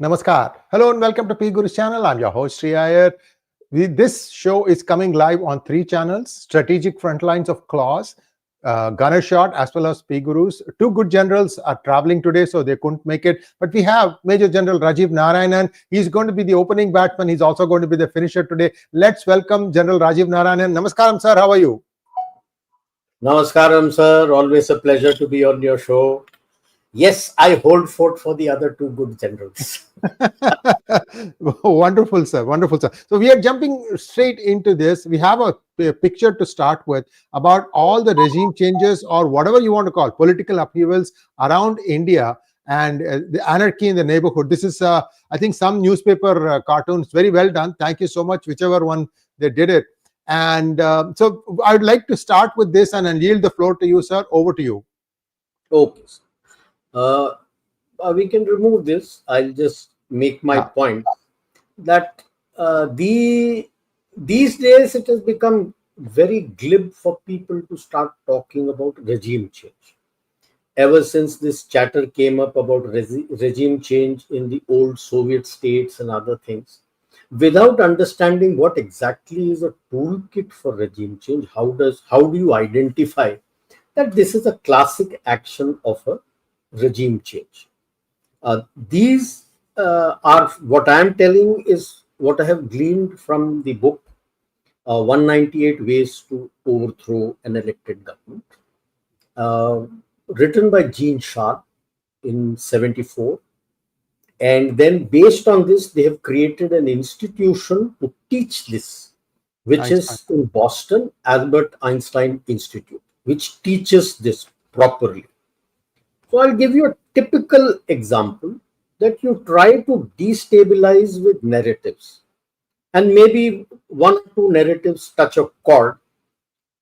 Namaskar. Hello and welcome to 𝗼𝗚𝗎's channel. I'm your host 𝗼𝗚𝗎. This show is coming live on 3 channels: Strategic Frontlines of Claws, Gunner Shot, as well as 𝗼𝗚𝗎's. Two good generals are traveling today, so they couldn't make it. But we have Major General Rajiv Narayanan. He's going to be the opening batsman. He's also going to be the finisher today. Let's welcome General Rajiv Narayanan. Namaskaram, sir. How are you? Namaskaram, sir. Always a pleasure to be on your show. Yes, I hold fort for the other two good generals. Wonderful, sir. Wonderful, sir. So we are jumping straight into this. We have a picture to start with about all the regime changes, or whatever you want to call political upheavals around India, and the anarchy in the neighborhood. This is, I think, some newspaper cartoons. Very well done. Thank you so much, whichever one they did it. And so I would like to start with this and then yield the floor to you, sir. Over to you. Okay. We can remove this. I'll just make my point that these days it has become very glib for people to start talking about regime change. Ever since this chatter came up about regime change in the old Soviet states and other things, without understanding what exactly is a toolkit for regime change, how do you identify that this is a classic action of a regime change? These are what I am telling is what I have gleaned from the book 198 Ways to Overthrow an Elected Government, written by Gene Sharp in 1974. And then based on this, they have created an institution to teach this, which is in Boston, Albert Einstein Institute, which teaches this properly. So I'll give you a typical example that you try to destabilize with narratives, and maybe one or two narratives touch a chord,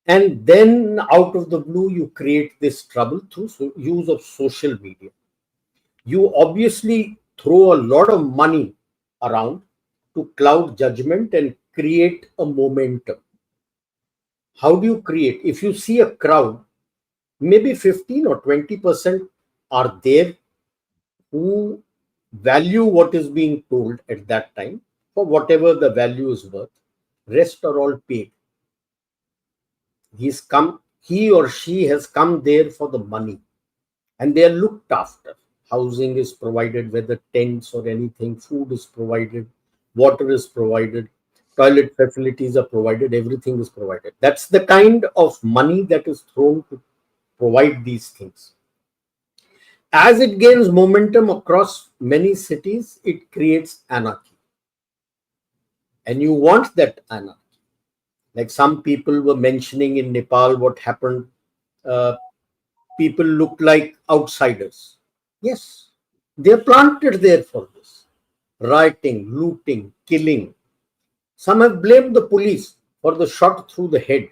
and then out of the blue you create this trouble through use of social media. You obviously throw a lot of money around to cloud judgment and create a momentum. How do you create? If you see a crowd, maybe 15 or 20% are there who value what is being told at that time for whatever the value is worth. Rest are all paid. He or she has come there for the money, and they are looked after. Housing is provided, whether tents or anything, food is provided, water is provided, toilet facilities are provided, everything is provided. That's the kind of money that is thrown to provide these things. As it gains momentum across many cities, it creates anarchy. And you want that anarchy. Like some people were mentioning in Nepal what happened. People look like outsiders. Yes, they are planted there for this. Rioting, looting, killing. Some have blamed the police for the shot through the head.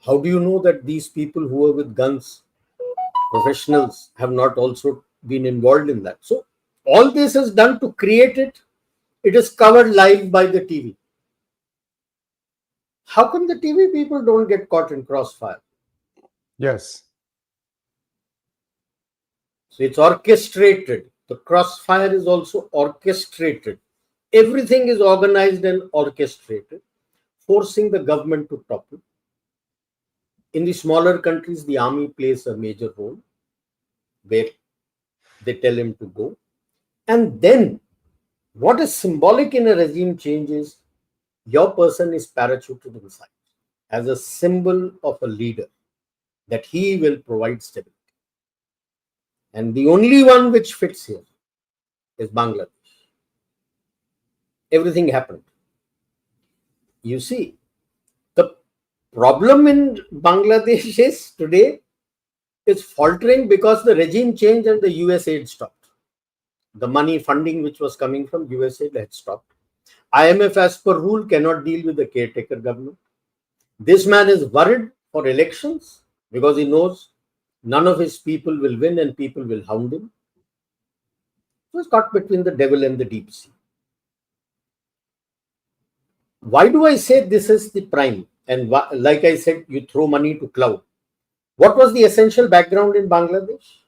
How do you know that these people who are with guns, professionals, have not also been involved in that? So all this is done to create it. It is covered live by the TV. How come the TV people don't get caught in crossfire? Yes. So it's orchestrated. The crossfire is also orchestrated. Everything is organized and orchestrated, forcing the government to topple. In the smaller countries, the army plays a major role where they tell him to go. And then what is symbolic in a regime change is your person is parachuted inside as a symbol of a leader, that he will provide stability. And the only one which fits here is Bangladesh. Everything happened. You see, the problem in Bangladesh is today is faltering because the regime changed and the US aid stopped. The money funding which was coming from US aid had stopped. IMF, as per rule, cannot deal with the caretaker government. This man is worried for elections because he knows none of his people will win and people will hound him. So it's caught between the devil and the deep sea. Why do I say this is the prime? And like I said, you throw money to cloud. What was the essential background in Bangladesh?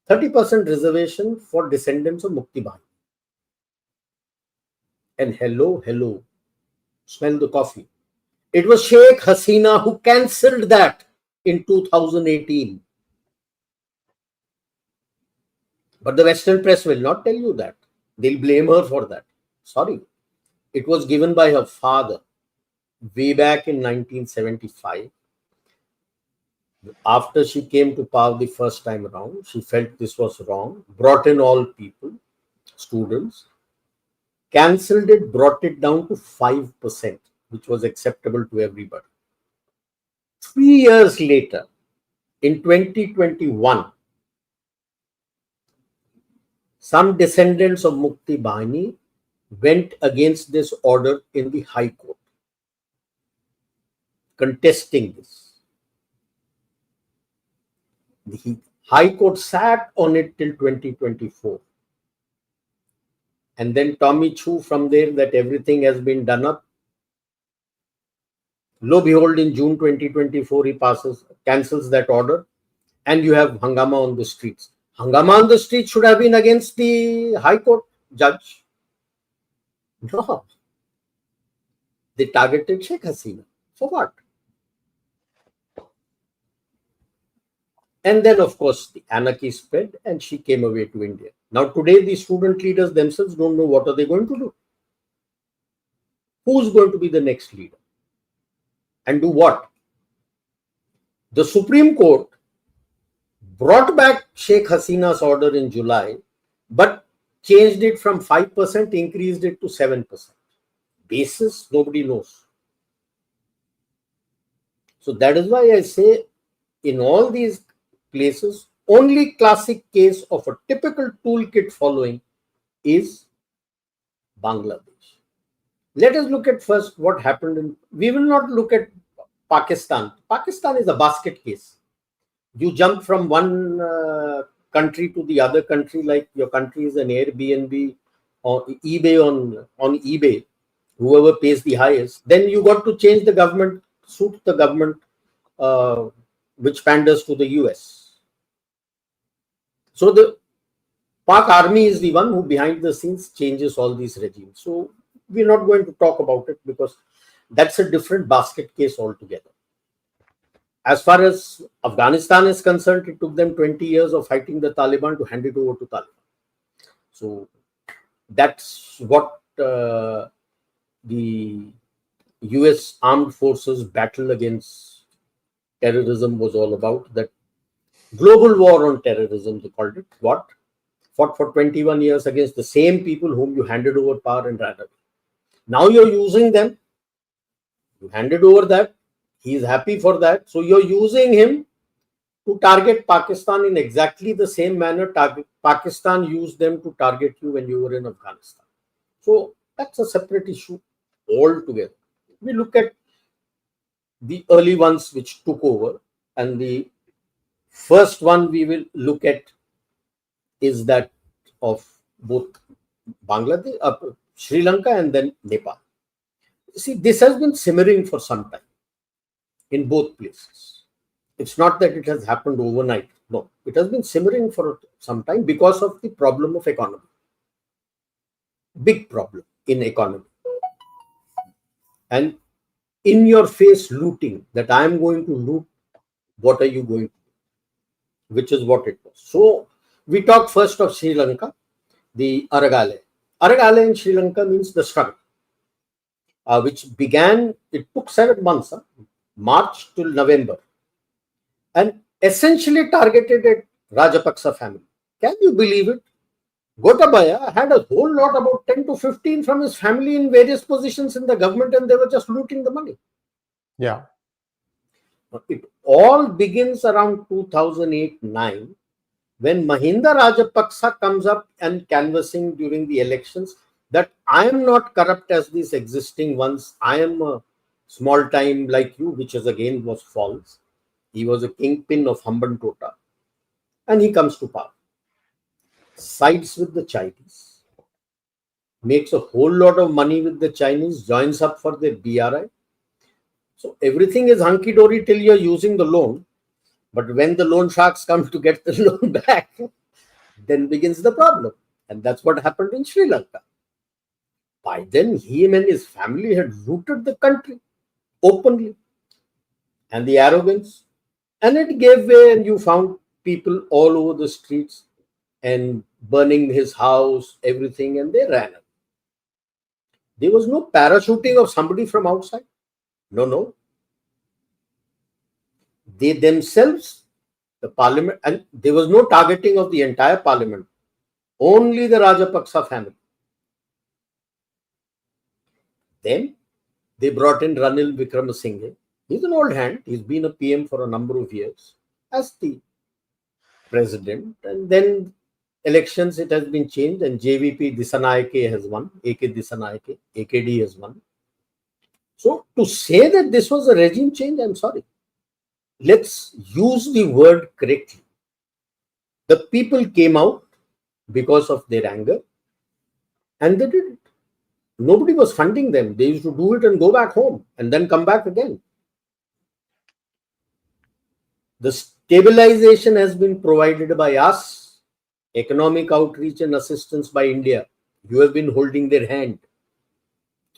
30% reservation for descendants of Mukti Bahini. And hello, smell the coffee. It was Sheikh Hasina who cancelled that in 2018. But the Western press will not tell you that. They'll blame her for that. Sorry. It was given by her father way back in 1975. After she came to power the first time around, she felt this was wrong, brought in all people, students, cancelled it, brought it down to 5%, which was acceptable to everybody. 3 years later, in 2021, some descendants of Mukti Bahini went against this order in the High Court, contesting this. The High Court sat on it till 2024. And then Tommy Chu from there that everything has been done up. Lo behold, in June 2024, he cancels that order, and you have Hangama on the streets. Hangama on the streets should have been against the High Court judge. No. They targeted Sheikh Hasina. For what? And then, of course, the anarchy spread and she came away to India. Now, today, the student leaders themselves don't know what are they going to do. Who's going to be the next leader? And do what? The Supreme Court brought back Sheikh Hasina's order in July, but changed it from 5%, increased it to 7%. Basis, nobody knows. So that is why I say, in all these places, only classic case of a typical toolkit following is Bangladesh. Let us look at first what happened we will not look at Pakistan. Pakistan is a basket case. You jump from one country to the other country, like your country is an Airbnb or eBay on eBay, whoever pays the highest. Then you got to change the government, suit the government which panders to the US. So the Pak army is the one who behind the scenes changes all these regimes. So we're not going to talk about it because that's a different basket case altogether. As far as Afghanistan is concerned, it took them 20 years of fighting the Taliban to hand it over to Taliban. So that's what the US armed forces battle against terrorism was all about. That global war on terrorism, they called it. What? Fought for 21 years against the same people whom you handed over power and ran away. Now you're using them. You handed over that. He is happy for that. So you're using him to target Pakistan in exactly the same manner Pakistan used them to target you when you were in Afghanistan. So that's a separate issue altogether. We look at the early ones which took over, and the first one we will look at is that of both Bangladesh, Sri Lanka, and then Nepal. See, this has been simmering for some time in both places. It's not that it has happened overnight. No, it has been simmering for some time because of the problem of economy. Big problem in economy. And in your face looting, that I am going to loot, what are you going to do? Which is what it was. So we talk first of Sri Lanka, the Aragalaya. Aragalaya in Sri Lanka means the struggle, which began, it took 7 months, March till November, and essentially targeted at Rajapaksa family. Can you believe it? Gotabaya had a whole lot, about 10 to 15 from his family in various positions in the government, and they were just looting the money. Yeah. It all begins around 2008-9, when Mahinda Rajapaksa comes up and canvassing during the elections that I am not corrupt as these existing ones. I am a small time like you, which is again was false. He was a kingpin of Hambantota, and he comes to power. Sides with the Chinese, makes a whole lot of money with the Chinese, joins up for the BRI. So everything is hunky-dory till you're using the loan. But when the loan sharks come to get the loan back, then begins the problem. And that's what happened in Sri Lanka. By then, him and his family had looted the country openly, and the arrogance, and it gave way, and you found people all over the streets and burning his house, everything, and they ran away. There was no parachuting of somebody from outside. No, no. They themselves, the parliament, and there was no targeting of the entire parliament, only the Rajapaksa family. Then they brought in Ranil Wickremesinghe. He's an old hand. He's been a PM for a number of years as the president. And then elections, it has been changed, and JVP Dissanayake has won. AK Dissanayake, AKD has won. So to say that this was a regime change, I'm sorry. Let's use the word correctly. The people came out because of their anger, and they did it. Nobody was funding them. They used to do it and go back home and then come back again. The stabilization has been provided by us, economic outreach and assistance by India. You have been holding their hand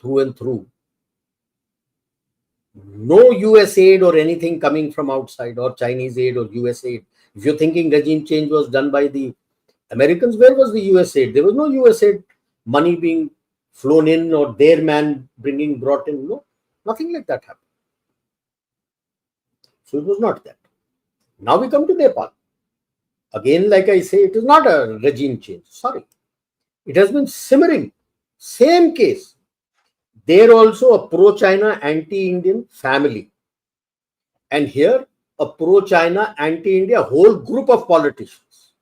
through and through. No US aid or anything coming from outside, or Chinese aid or US aid. If you're thinking regime change was done by the Americans, where was the US aid? There was no US aid money being flown in or their man brought in. No, nothing like that happened. So it was not that. Now we come to Nepal. Again, like I say, it is not a regime change. Sorry. It has been simmering. Same case. There also a pro-China, anti-Indian family. And here, a pro-China, anti-India whole group of politicians.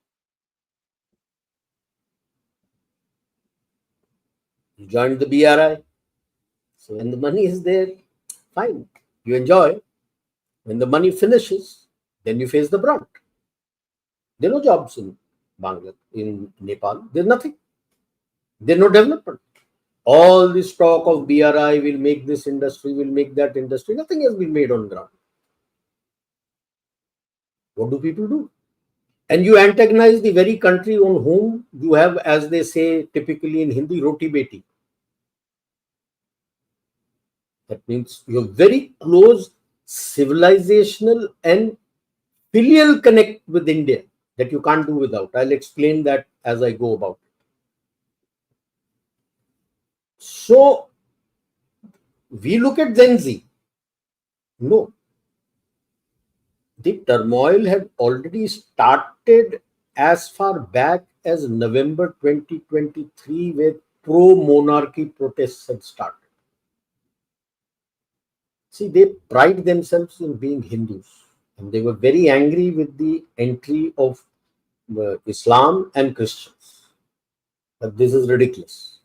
You joined the BRI. So when the money is there, fine. You enjoy. When the money finishes, then you face the brunt. There are no jobs in Bangladesh, in Nepal. There's nothing. There's no development. All this talk of BRI will make this industry, will make that industry. Nothing has been made on ground. What do people do? And you antagonize the very country on whom you have, as they say typically in Hindi, roti beti. That means you have very close civilizational and filial connect with India that you can't do without. I'll explain that as I go about it. So we look at Gen Z. No. The turmoil had already started as far back as November 2023, where pro-monarchy protests had started. See, they pride themselves in being Hindus, and they were very angry with the entry of Islam and Christians. But this is ridiculous.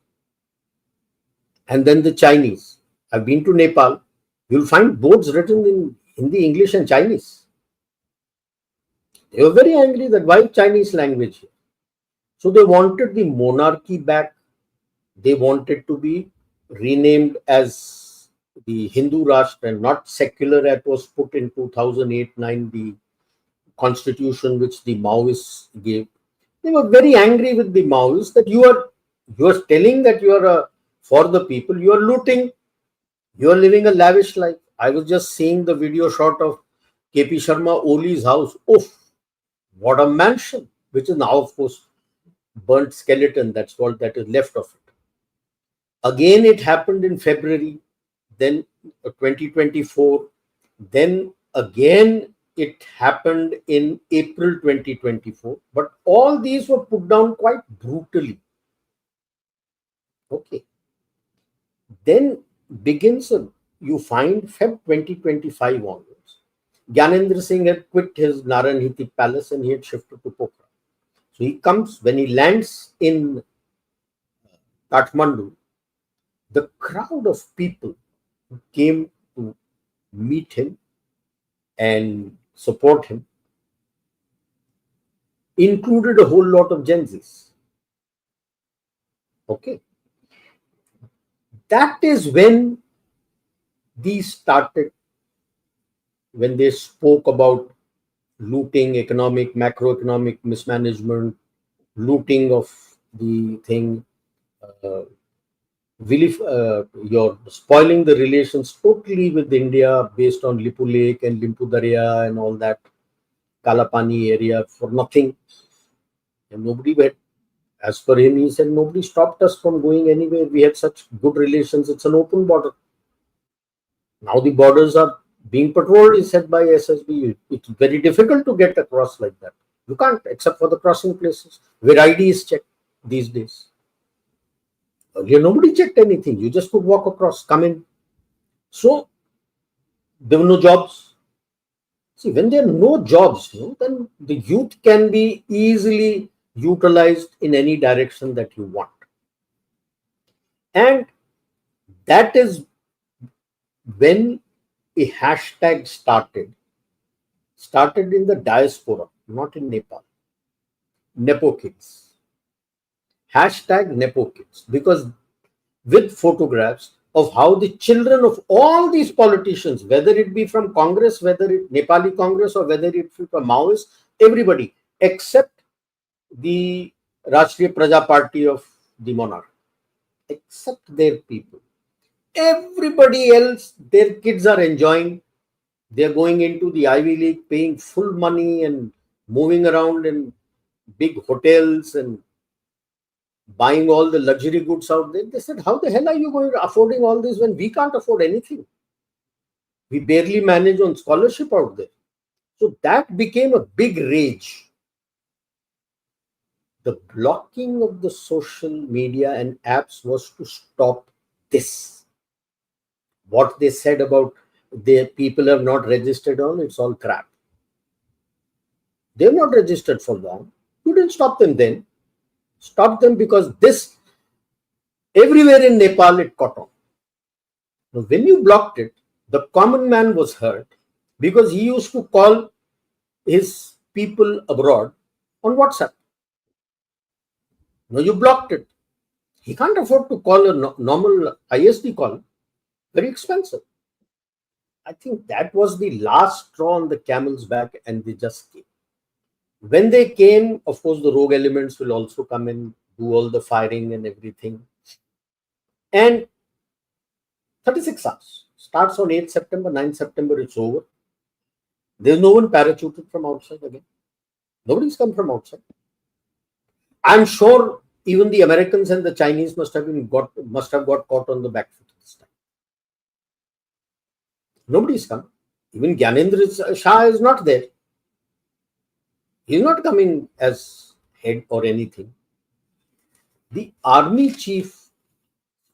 And then the Chinese. I've been to Nepal. You'll find boards written in Hindi, English, and Chinese. They were very angry that why Chinese language here. So they wanted the monarchy back. They wanted to be renamed as the Hindu Rashtra and not secular as was put in 2008-9, the constitution which the Maoists gave. They were very angry with the Maoists that you are telling that you are for the people, you are looting, you are living a lavish life. I was just seeing the video shot of KP Sharma Oli's house. Oof, what a mansion, which is now, of course, burnt skeleton. That's what that is left of it. Again, it happened in February, then 2024, then again it happened in April 2024. But all these were put down quite brutally. Okay. Then begins, you find Feb 2025 onwards. Gyanendra Singh had quit his Naranhiti palace and he had shifted to Pokhara. So he comes, when he lands in Kathmandu, the crowd of people who came to meet him and support him included a whole lot of Gen Zs. Okay. That is when these started, when they spoke about looting, economic, macroeconomic mismanagement, looting of the thing, you're spoiling the relations totally with India based on Lipu Lake and Limpu Darya and all that Kalapani area for nothing. And nobody went. As per him, he said, nobody stopped us from going anywhere. We had such good relations. It's an open border. Now the borders are being patrolled, he said, by SSB. It's very difficult to get across like that. You can't, except for the crossing places where ID is checked these days. Earlier, nobody checked anything. You just could walk across, come in. So there were no jobs. See, when there are no jobs, then the youth can be easily utilized in any direction that you want. And that is when a hashtag started in the diaspora, not in Nepal. Nepo kids. Hashtag Nepo kids. Because with photographs of how the children of all these politicians, whether it be from Congress, whether it Nepali Congress, or whether it be from Maoist, everybody except the Rashtriya Praja Party of the monarch, except their people. Everybody else, their kids are enjoying. They're going into the Ivy League, paying full money and moving around in big hotels and buying all the luxury goods out there. They said, how the hell are you going to affording all this when we can't afford anything? We barely manage on scholarship out there. So that became a big rage. The blocking of the social media and apps was to stop this. What they said about their people have not registered on, it's all crap. They're not registered for long. You didn't stop them then. Stop them because this, everywhere in Nepal, it caught on. Now, when you blocked it, the common man was hurt because he used to call his people abroad on WhatsApp. Now you blocked it. He can't afford to call a normal ISD call. Very expensive. I think that was the last straw on the camel's back, and they just came. When they came, of course, the rogue elements will also come in, do all the firing and everything. And 36 hours. Starts on 8th September, 9th September, it's over. There's no one parachuted from outside again. Nobody's come from outside. I'm sure even the Americans and the Chinese must have got caught on the back foot this time. Nobody's come. Even Gyanendra Shah is not there. He's not coming as head or anything. The army chief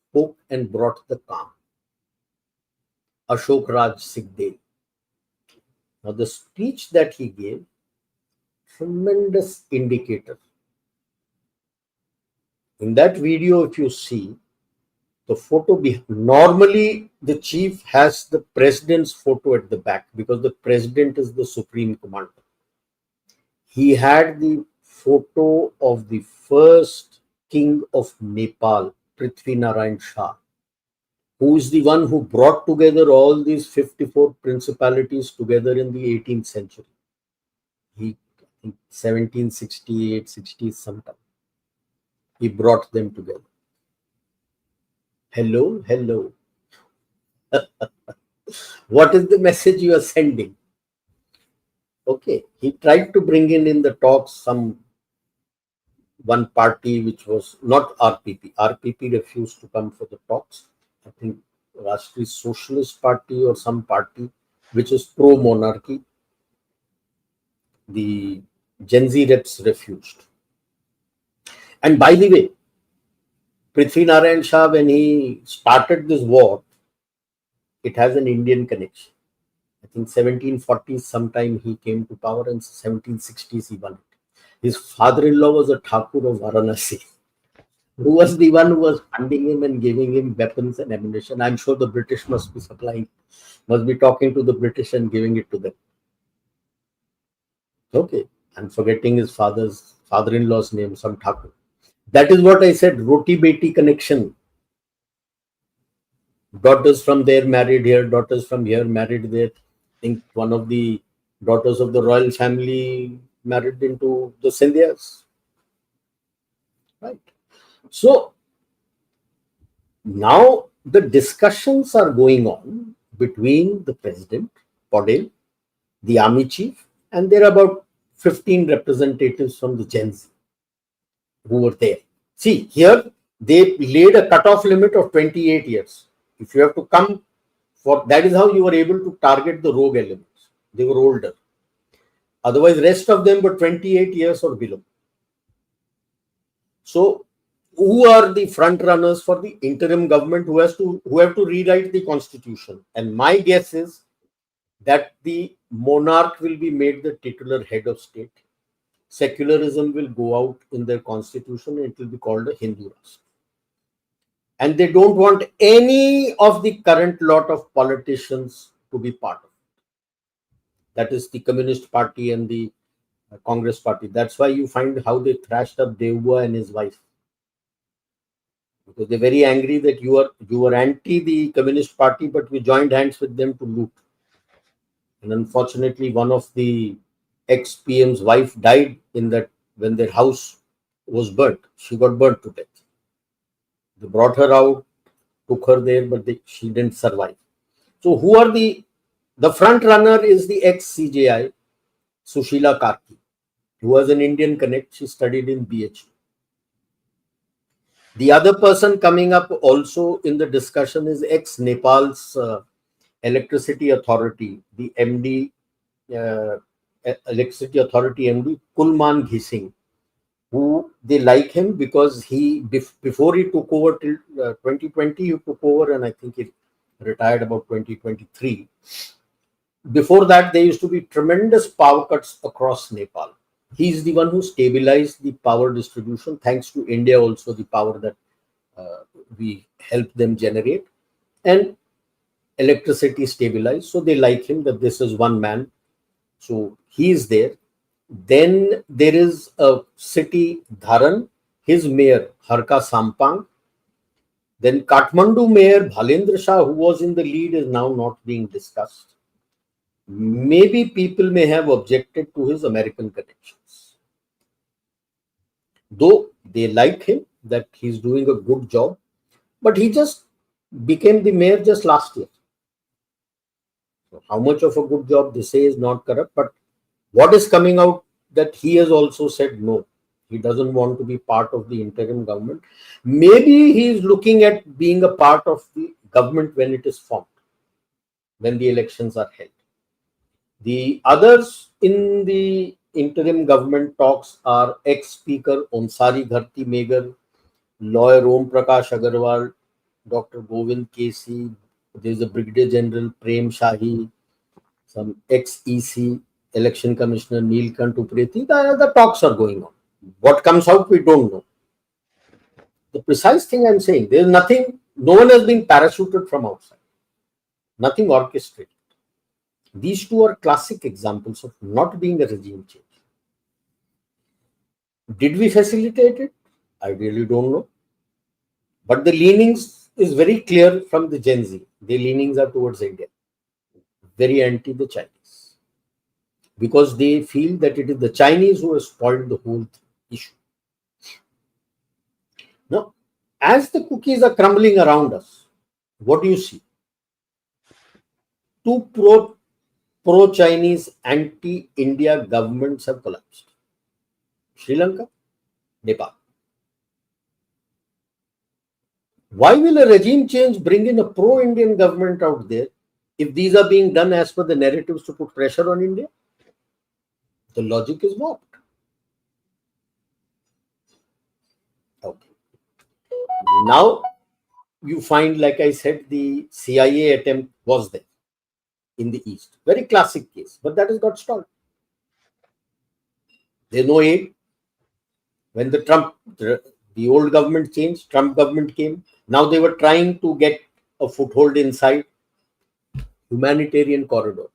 spoke and brought the calm. Ashok Raj Sigdel. Now the speech that he gave, tremendous indicator. In that video, if you see the photo, normally the chief has the president's photo at the back because the president is the supreme commander. He had the photo of the first king of Nepal, Prithvi Narayan Shah, who is the one who brought together all these 54 principalities together in the 18th century. He, in 1768, 60 sometime, he brought them together. Hello, hello. What is the message you are sending? Okay, he tried to bring in the talks one party which was not RPP. RPP refused to come for the talks. I think Rashtriya Socialist Party or some party which is pro-monarchy. The Gen Z reps refused. And by the way, Prithvi Narayan Shah, when he started this war, it has an Indian connection. I think 1740s sometime he came to power, and 1760s he won it. His father-in-law was a Thakur of Varanasi, who was the one who was funding him and giving him weapons and ammunition. I'm sure the British must be talking to the British and giving it to them. Okay, I'm forgetting his father-in-law's name, some Thakur. That is what I said, roti beti connection. Daughters from there married here, daughters from here married there. I think one of the daughters of the royal family married into the Scindias. right? So now the discussions are going on between the president, Podel, the army chief, and there are about 15 representatives from the Gen Z who were there. See, here they laid a cutoff limit of 28 years. If you have to come for that, is how you were able to target the rogue elements. They were older. Otherwise, rest of them were 28 years or below. So, who are the front runners for the interim government who have to rewrite the constitution? And my guess is that the monarch will be made the titular head of state. Secularism will go out in their constitution and it will be called a Hindu Rashtra. And they don't want any of the current lot of politicians to be part of it. That is the Communist Party and the Congress Party. That's why you find how they thrashed up 𝙒𝙧𝙤𝙪 and his wife. Because they're very angry that you were anti the Communist Party, but we joined hands with them to loot. And unfortunately, one of the ex-PM's wife died in that when their house was burnt. She got burnt to death. They brought her out, took her there, but she didn't survive. So who are the front runner is the ex-CJI, Sushila Karki, who has an Indian connect. She studied in BHU. The other person coming up also in the discussion is ex-Nepal's electricity authority, the MD, electricity authority MD, 𝗏𝗙𝗪𝗏 Singh, who they like him because he, before he took over till 2020, he took over and I think he retired about 2023. Before that, there used to be tremendous power cuts across Nepal. He's the one who stabilized the power distribution, thanks to India also, the power that we helped them generate, and electricity stabilized. So they like him that this is one man. So he is there. Then there is a city, Dharan, his mayor, Harka Sampang. Then Kathmandu mayor, Bhalendra Shah, who was in the lead, is now not being discussed. Maybe people may have objected to his American connections. Though they like him, that he's doing a good job, but he just became the mayor just last year. So how much of a good job they say is not correct, but what is coming out that he has also said no. He doesn't want to be part of the interim government. Maybe he is looking at being a part of the government when it is formed, when the elections are held. The others in the interim government talks are ex-speaker Onsari Gharti Meghar, lawyer Om Prakash Agarwal, Dr. Govind K.C. There's a Brigadier General Prem Shahi, some ex-EC election commissioner Neelkant Upreti. The talks are going on. What comes out, we don't know. The precise thing I'm saying, there's nothing, no one has been parachuted from outside, nothing orchestrated. These two are classic examples of not being a regime change. Did we facilitate it? I really don't know. But the leanings is very clear from the Gen Z. The leanings are towards India, very anti the Chinese, because they feel that it is the Chinese who have spoiled the whole issue. Now, as the cookies are crumbling around us, what do you see? Two pro-Chinese, anti-India governments have collapsed. Sri Lanka, Nepal. Why will a regime change bring in a pro-Indian government out there if these are being done as per the narratives to put pressure on India? The logic is warped. Okay. Now you find, like I said, the CIA attempt was there in the East. Very classic case, but that has got stalled. There's no aid. When the old government changed, Trump government came. Now they were trying to get a foothold inside. Humanitarian corridor.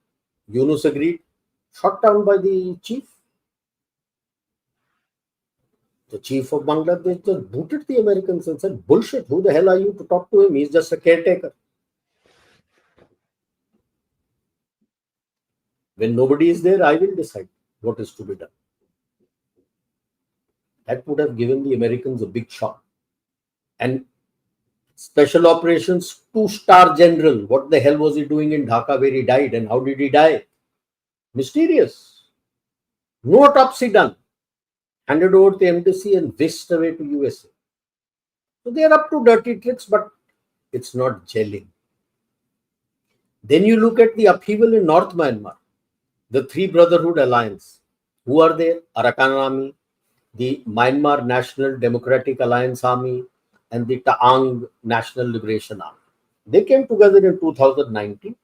Yunus agreed, shot down by the chief. The chief of Bangladesh just booted the Americans and said, bullshit, who the hell are you to talk to him? He's just a caretaker. When nobody is there, I will decide what is to be done. that would have given the Americans a big shock. And special operations 2-star general, what the hell was he doing in Dhaka where he died, and how did he die? Mysterious. No autopsy done. Handed over to the embassy and whisked away to USA. So they are up to dirty tricks, but it's not gelling. Then you look at the upheaval in North Myanmar, the Three Brotherhood Alliance. Who are there? Arakan Army, the Myanmar National Democratic Alliance Army, and the Taang National Liberation Army. They came together in 2019.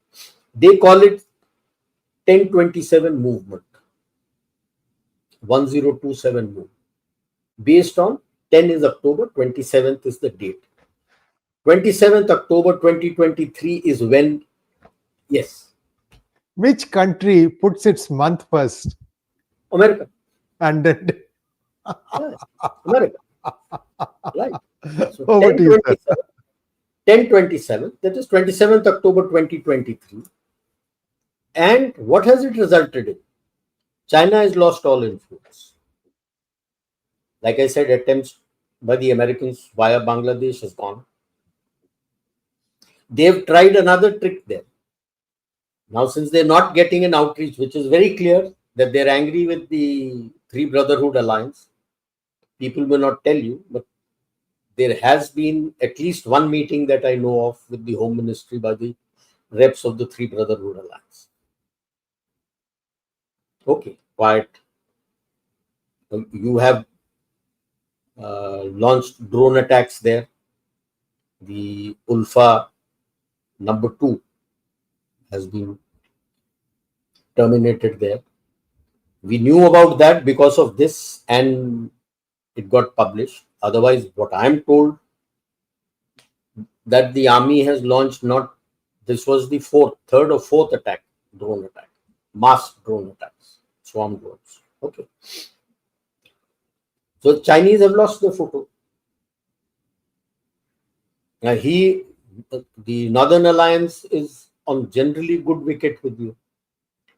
They call it 1027 movement, 1027 movement. Based on 10 is October, 27th is the date. 27th October 2023 is when, yes. Which country puts its month first? America. And then Yes, America. Right. So over to you, sir. 1027, that is 27th October 2023. And what has it resulted in? China has lost all influence. Like I said, attempts by the Americans via Bangladesh has gone. They've tried another trick there. Now, since they're not getting an outreach, which is very clear that they're angry with the Three Brotherhood Alliance, people will not tell you, but there has been at least one meeting that I know of with the Home Ministry by the reps of the Three Brotherhood Alliance. Okay, quiet. You have launched drone attacks there. The ULFA number 2 has been terminated there. We knew about that because of this, and it got published. Otherwise, what I'm told, that the army has launched this was the third or fourth attack, drone attack, mass drone attacks, swarm drones. Okay. So Chinese have lost the photo. Now the Northern Alliance is on generally good wicket with you.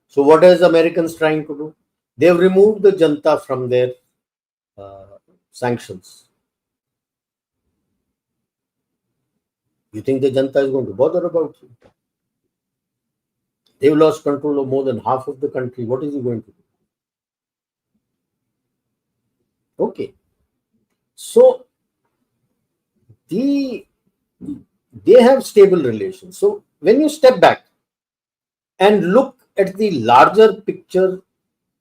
So what is Americans trying to do? They have removed the junta from their sanctions. You think the junta is going to bother about you? They've lost control of more than half of the country. What is he going to do? Okay. So they have stable relations. So when you step back and look at the larger picture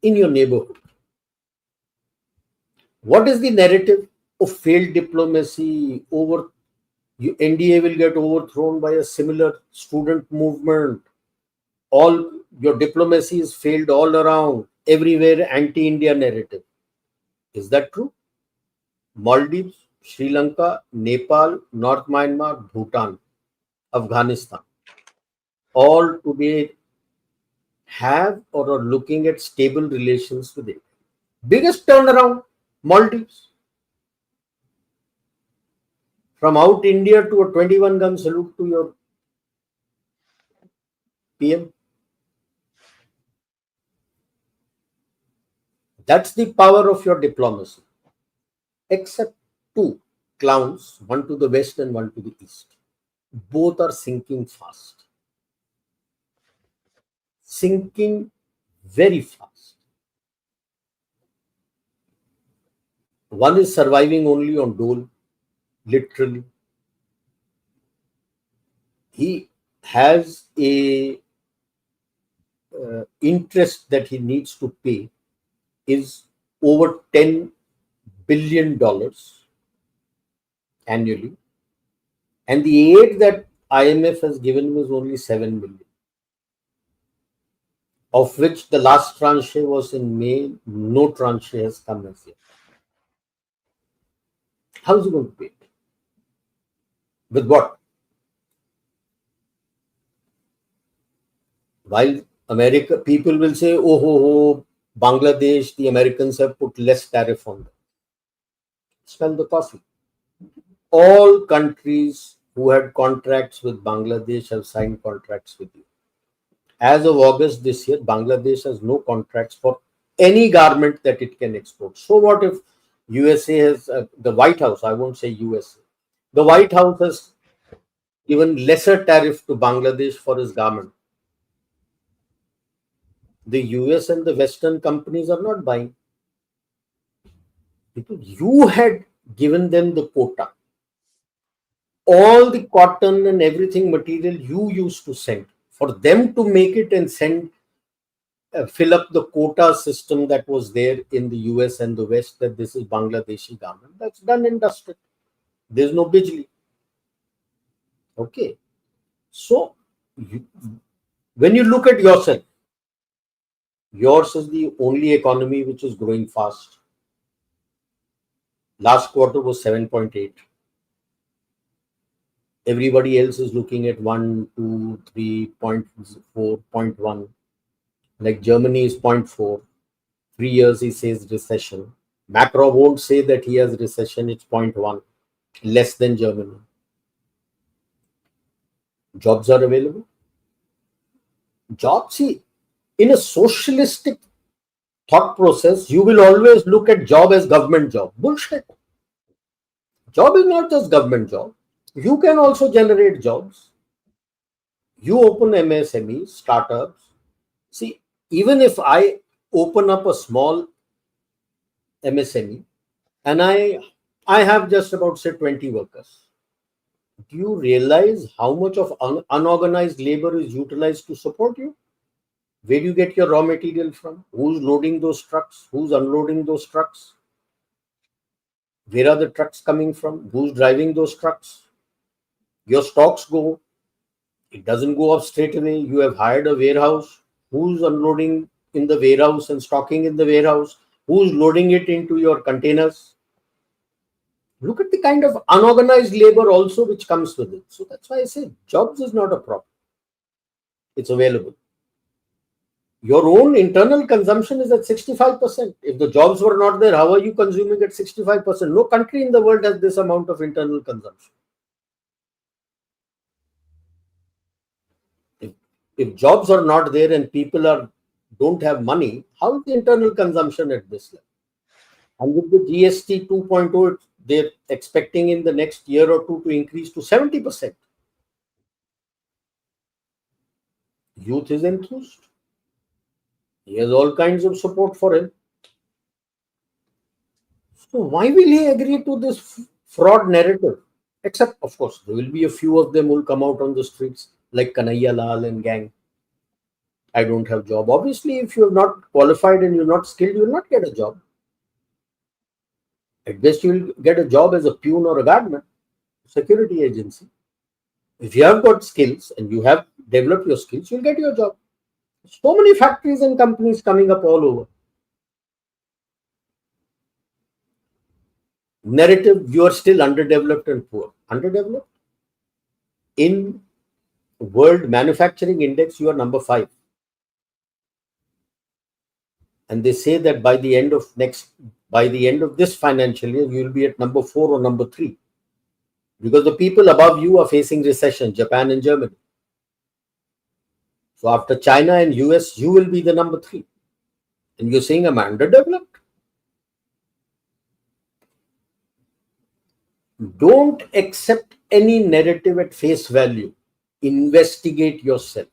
in your neighborhood, what is the narrative of failed diplomacy? NDA will get overthrown by a similar student movement. All your diplomacy is failed all around, everywhere anti-India narrative. Is that true? Maldives, Sri Lanka, Nepal, North Myanmar, Bhutan, Afghanistan, all today have or are looking at stable relations with India. Biggest turnaround, Maldives. From out India to a 21-gun salute to your PM. That's the power of your diplomacy. Except 2 clowns, one to the west and one to the east. Both are sinking fast. Sinking very fast. One is surviving only on dole, literally. He has a interest that he needs to pay is over $10 billion annually, and the aid that IMF has given him is only 7 billion, of which the last tranche was in May. No tranche has come as yet. How is he going to pay it? With what? While America, people will say, oh, Bangladesh, the Americans have put less tariff on them. Smell the coffee. All countries who had contracts with Bangladesh have signed contracts with you. As of August this year, Bangladesh has no contracts for any garment that it can export. So what if USA has, the White House, I won't say USA, the White House has given lesser tariff to Bangladesh for his garment. The US and the Western companies are not buying. Because you had given them the quota. All the cotton and everything material you used to send. For them to make it and send, fill up the quota system that was there in the US and the West, that this is Bangladeshi garment, that's done and dusted. There's no bijli. Okay. So, when you look at yourself, yours is the only economy which is growing fast. Last quarter was 7.8. Everybody else is looking at 1, 2, 3.4, 0.1. Like Germany is 0.4. 3 years he says recession. Macron won't say that he has recession, it's 0.1. Less than Germany. Jobs are available. Jobs, see, in a socialistic thought process, you will always look at job as government job. Bullshit. Job is not just government job. You can also generate jobs. You open MSMEs, startups. See, even if I open up a small MSME and I have just about, say, 20 workers. Do you realize how much of unorganized labor is utilized to support you? Where do you get your raw material from? Who's loading those trucks? Who's unloading those trucks? Where are the trucks coming from? Who's driving those trucks? Your stocks go. It doesn't go up straight away. You have hired a warehouse. Who's unloading in the warehouse and stocking in the warehouse? Who's loading it into your containers? Look at the kind of unorganized labor also which comes with it. So that's why I say jobs is not a problem. It's available. Your own internal consumption is at 65%. If the jobs were not there, how are you consuming at 65%? No country in the world has this amount of internal consumption. If jobs are not there and people don't have money, how is the internal consumption at this level? And with the GST 2.0, they're expecting in the next year or two to increase to 70%. Youth is enthused. He has all kinds of support for him. So why will he agree to this fraud narrative? Except, of course, there will be a few of them who will come out on the streets like Kanhaiya Lal and gang. I don't have job. Obviously, if you're not qualified and you're not skilled, you will not get a job. At best, you will get a job as a peon or a guardman, security agency. If you have got skills and you have developed your skills, you'll get your job. So many factories and companies coming up all over. Narrative, you are still underdeveloped and poor. Underdeveloped? In World Manufacturing Index, you are number 5. And they say that by the end of this financial year, you will be at number 4 or number 3. Because the people above you are facing recession, Japan and Germany. So after China and US, you will be the number 3. And you're saying I'm underdeveloped? Don't accept any narrative at face value. Investigate yourself.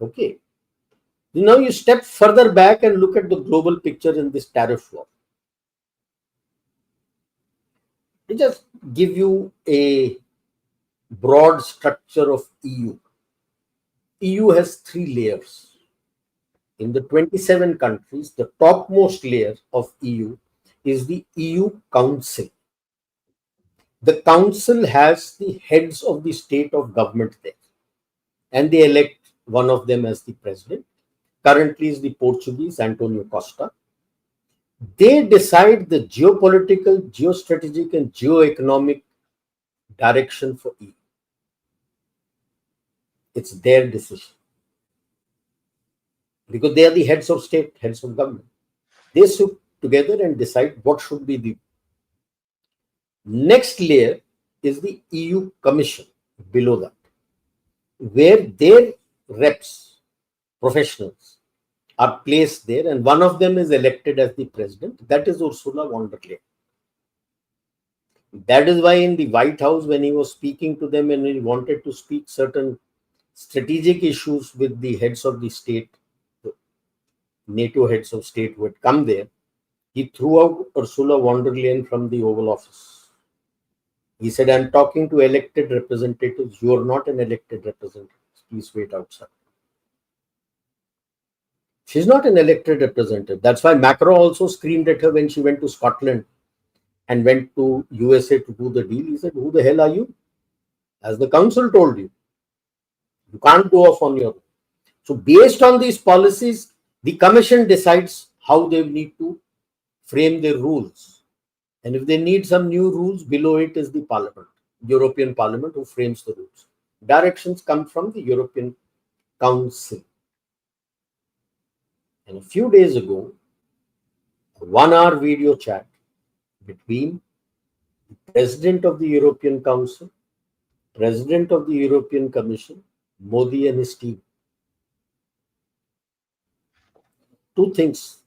Okay. Now you step further back and look at the global picture in this tariff war. I just give you a broad structure of EU. EU has 3 layers. In the 27 countries, the topmost layer of EU is the EU Council. The Council has the heads of the state of government there, and they elect one of them as the president. Currently is the Portuguese, Antonio Costa. They decide the geopolitical, geostrategic, and geoeconomic direction for EU. It's their decision. Because they are the heads of state, heads of government. They sit together and decide what should be the next layer is the EU Commission below that, where their reps, professionals, are placed there, and one of them is elected as the president. That is Ursula von der Leyen. That is why in the White House, when he was speaking to them and he wanted to speak certain strategic issues with the heads of the state, the NATO heads of state who had come there, he threw out Ursula von der Leyen from the Oval Office. He said, I'm talking to elected representatives. You are not an elected representative. Please wait outside. She's not an elected representative. That's why Macron also screamed at her when she went to Scotland and went to USA to do the deal. He said, who the hell are you? As the council told you, you can't go off on your own. So based on these policies, the commission decides how they need to frame their rules. And if they need some new rules, below it is the parliament, European Parliament, who frames the rules. Directions come from the European Council. And a few days ago, a 1-hour video chat between the President of the European Council, President of the European Commission, Modi and his team. Two things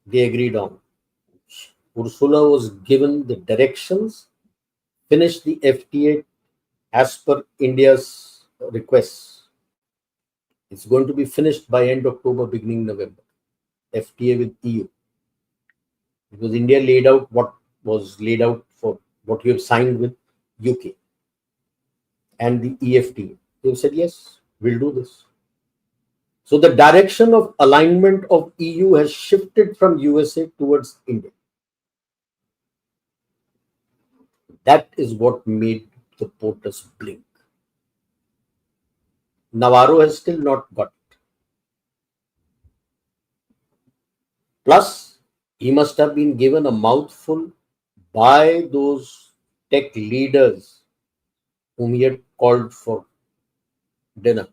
they agreed on. Ursula was given the directions, finish the FTA as per India's requests. It's going to be finished by end October, beginning November. FTA with EU. Because India laid out what was laid out for what you have signed with UK and the EFTA. They've said, yes, we'll do this. So the direction of alignment of EU has shifted from USA towards India. That is what made the POTUS blink. Navarro has still not got it. Plus, he must have been given a mouthful by those tech leaders whom he had called for dinner.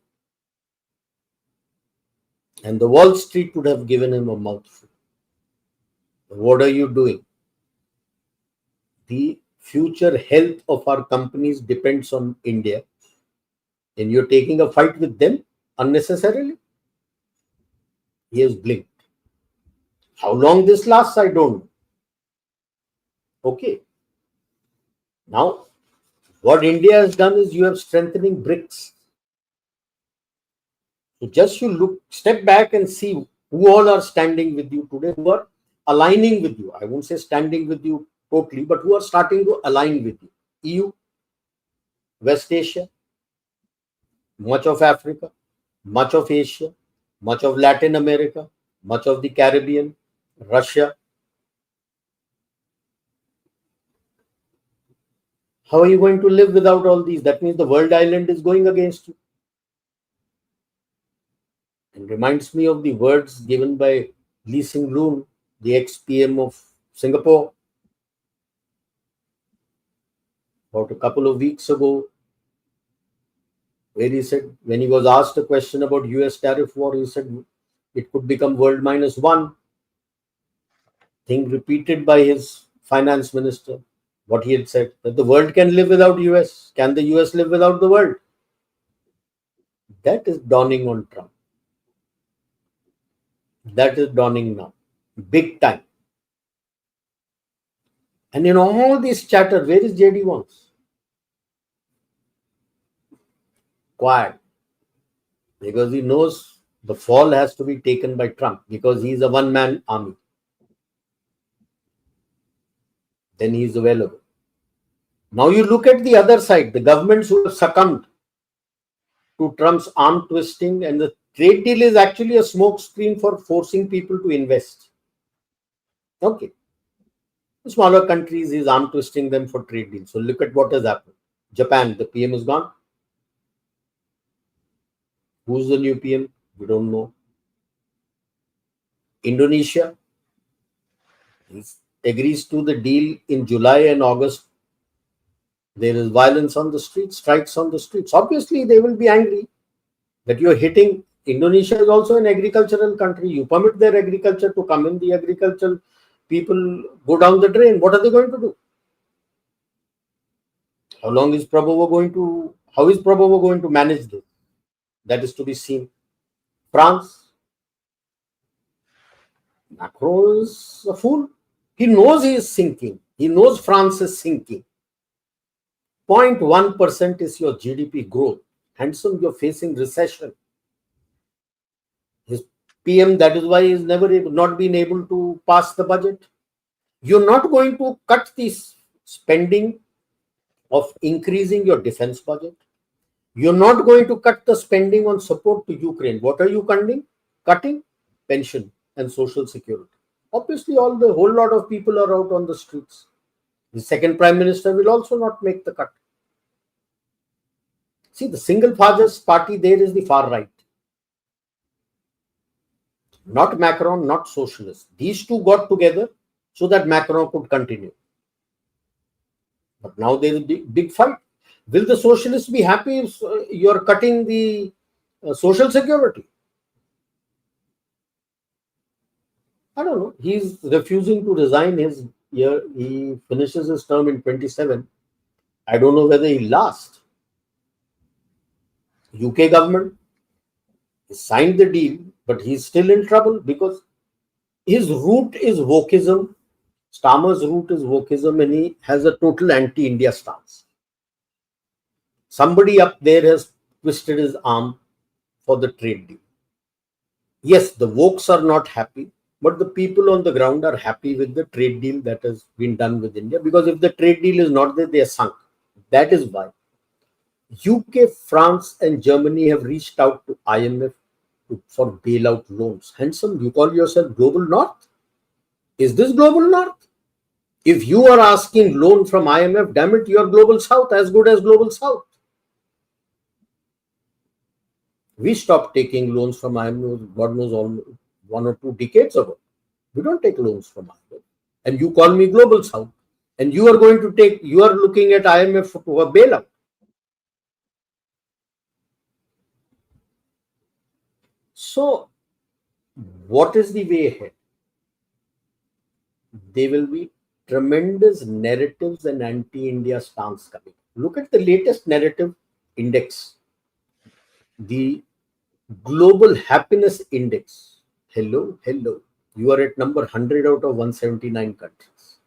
And the Wall Street would have given him a mouthful. What are you doing? The future health of our companies depends on India. And you're taking a fight with them unnecessarily? He has blinked. How long this lasts, I don't know. Okay. Now, what India has done is you have strengthening BRICS. So just you look, step back and see who all are standing with you today, who are aligning with you. I won't say standing with you totally, but who are starting to align with you. EU, West Asia, much of Africa, much of Asia, much of Latin America, much of the Caribbean, Russia. How are you going to live without all these? That means the world island is going against you. And reminds me of the words given by Lee Hsien Loong, the ex-PM of Singapore, about a couple of weeks ago, where he said, when he was asked a question about US tariff war, he said it could become world minus one. Thing repeated by his finance minister, what he had said, that the world can live without US. Can the US live without the world? That is dawning on Trump. That is dawning now. Big time. And in all this chatter, where is JD Vance? Quiet. Because he knows the fall has to be taken by Trump, because he is a one-man army. Then he is available. Now you look at the other side, the governments who have succumbed to Trump's arm twisting, and the trade deal is actually a smoke screen for forcing people to invest. Okay. The smaller countries, he's arm twisting them for trade deals. So look at what has happened. Japan, the PM is gone. Who's the new PM? We don't know. Indonesia, he agrees to the deal in July and August. There is violence on the streets, strikes on the streets. Obviously, they will be angry that you're hitting. Indonesia is also an agricultural country. You permit their agriculture to come in, the agricultural people go down the drain. What are they going to do? How is Prabowo going to manage this? That is to be seen. France, Macron is a fool. He knows he is sinking. He knows France is sinking. 0.1% is your GDP growth. Handsome, you're facing recession. His PM, that is why he's not been able to pass the budget. You're not going to cut this spending of increasing your defense budget. You're not going to cut the spending on support to Ukraine. What are you cutting? Cutting pension and social security. Obviously, whole lot of people are out on the streets. The second prime minister will also not make the cut. See, the single largest party there is the far right. Not Macron, not socialists. These two got together so that Macron could continue. But now there is a big fight. Will the socialists be happy if you're cutting the social security? I don't know. He's refusing to resign his year. He finishes his term in 27. I don't know whether he'll last. UK government signed the deal, but he's still in trouble because his root is wokeism. Starmer's root is wokeism, and he has a total anti-India stance. Somebody up there has twisted his arm for the trade deal. Yes, the wokes are not happy, but the people on the ground are happy with the trade deal that has been done with India, because if the trade deal is not there, they are sunk. That is why UK, France and Germany have reached out to IMF for bailout loans. Handsome, you call yourself Global North? Is this Global North? If you are asking loan from IMF, damn it, you are Global South, as good as Global South. We stopped taking loans from IMF, God knows, 1 or 2 decades ago. We don't take loans from IMF. And you call me Global South. And you are looking at IMF for a bailout. So, what is the way ahead? There will be tremendous narratives and anti-India stance coming. Look at the latest narrative index. The Global Happiness Index. Hello. You are at number 100 out of 179 countries.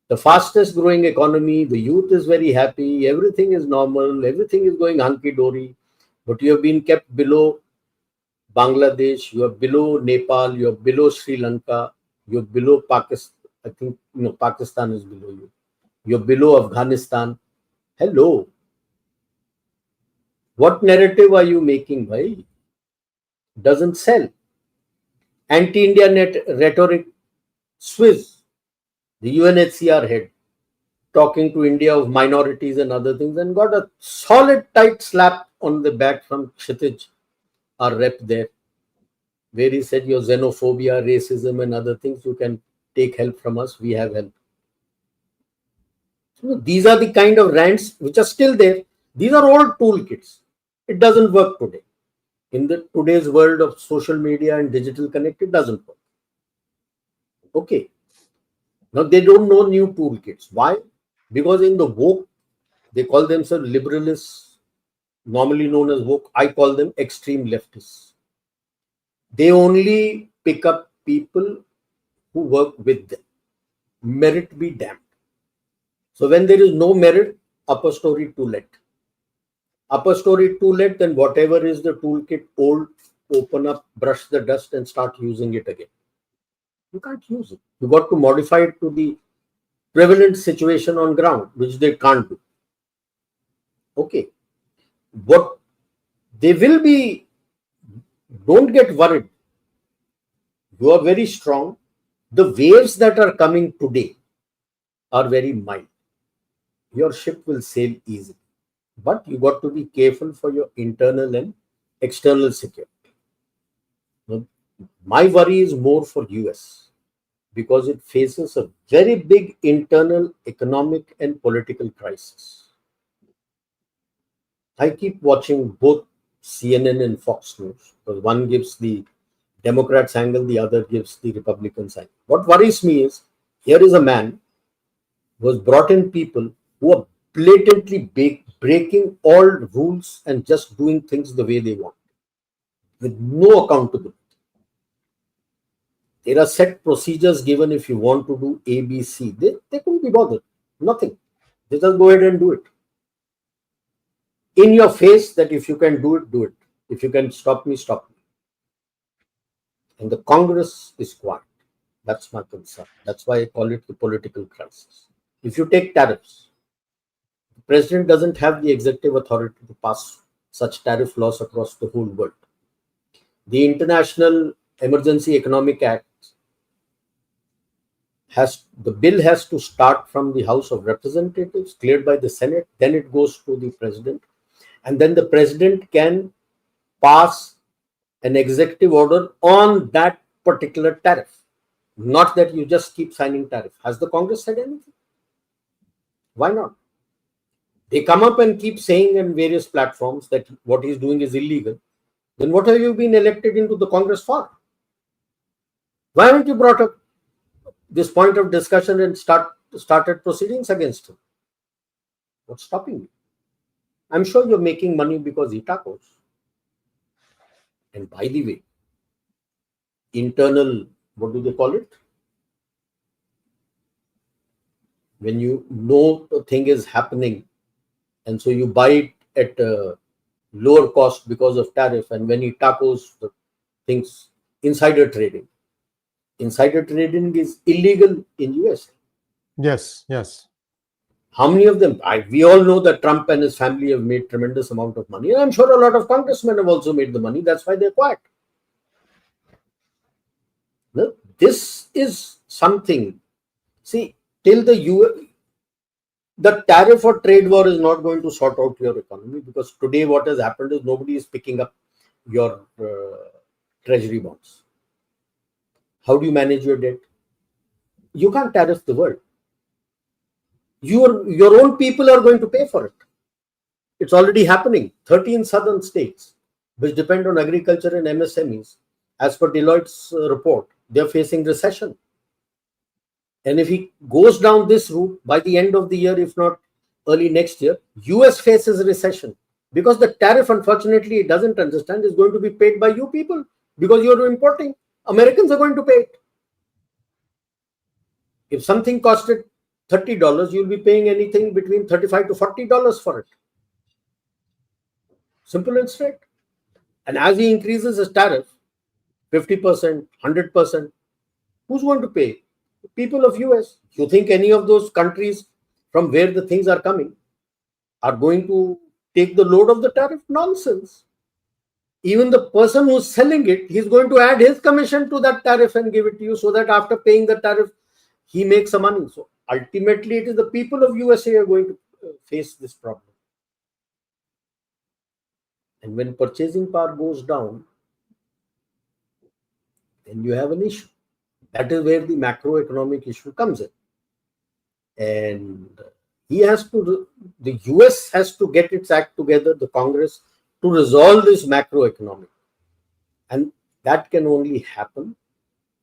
The fastest growing economy, the youth is very happy, everything is normal, everything is going hunky-dory, but you have been kept below Bangladesh, you are below Nepal, you are below Sri Lanka, you are below Pakistan. I think Pakistan is below you. You are below Afghanistan. Hello. What narrative are you making, bhai? Doesn't sell. Anti-India rhetoric. 𝗏𝗏𝗏, the UNHCR head, talking to India of minorities and other things, and got a solid tight slap on the back from 𝗥𝗘𝗙𝗘𝗥𝗘𝗡𝗏, our rep there, where he said your xenophobia, racism and other things, you can take help from us, we have help. So these are the kind of rants which are still there. These are old toolkits. It doesn't work today. In the today's world of social media and digital connect, it doesn't work. Okay. Now they don't know new toolkits. Why? Because in the woke, they call themselves liberalists, normally known as woke. I call them extreme leftists. They only pick up people who work with them. Merit be damned. So when there is no merit, upper story to let. Upper story to let, then whatever is the toolkit old, open up, brush the dust and start using it again. You can't use it. You got to modify it to the prevalent situation on ground, which they can't do. Okay. What they will be, don't get worried. You are very strong. The waves that are coming today are very mild. Your ship will sail easily. But you got to be careful for your internal and external security. Now, my worry is more for US, because it faces a very big internal economic and political crisis. I keep watching both CNN and Fox News, because one gives the Democrats angle, the other gives the Republicans angle. What worries me is, here is a man who has brought in people who are blatantly breaking all rules and just doing things the way they want, with no accountability. There are set procedures given if you want to do A, B, C. They couldn't be bothered. Nothing. They just go ahead and do it. In your face that if you can do it, do it. If you can stop me, stop me. And the Congress is quiet. That's my concern. That's why I call it the political crisis. If you take tariffs, the president doesn't have the executive authority to pass such tariff laws across the whole world. The International Emergency Economic Act the bill has to start from the House of Representatives, cleared by the Senate, then it goes to the president, and then the president can pass an executive order on that particular tariff. Not that you just keep signing tariff. Has the Congress said anything? Why not? They come up and keep saying on various platforms that what he's doing is illegal. Then what have you been elected into the Congress for? Why haven't you brought up this point of discussion and started proceedings against him? What's stopping you? I'm sure you're making money because he tacos. And by the way, internal, what do they call it? When you know the thing is happening and so you buy it at a lower cost because of tariff, and when he tacos the things, insider trading. Insider trading is illegal in US. Yes. How many of them? We all know that Trump and his family have made tremendous amount of money. And I'm sure a lot of congressmen have also made the money. That's why they're quiet. This is something. See, till the tariff or trade war is not going to sort out your economy, because today what has happened is nobody is picking up your treasury bonds. How do you manage your debt? You can't tariff the world. Your own people are going to pay for it. It's already happening. 13 southern states, which depend on agriculture and MSMEs, as per Deloitte's report, they're facing recession. And if he goes down this route, by the end of the year, if not early next year, US faces recession. Because the tariff, unfortunately, it doesn't understand, is going to be paid by you people. Because you're importing. Americans are going to pay it. If something costed $30, you'll be paying anything between $35 to $40 for it. Simple and straight. And as he increases his tariff, 50%, 100%, who's going to pay? The people of US. You think any of those countries from where the things are coming are going to take the load of the tariff? Nonsense. Even the person who's selling it, he's going to add his commission to that tariff and give it to you, so that after paying the tariff, he makes some money. So ultimately, it is the people of USA who are going to face this problem. And when purchasing power goes down, then you have an issue. That is where the macroeconomic issue comes in. And the US has to get its act together, the Congress, to resolve this macroeconomic. And that can only happen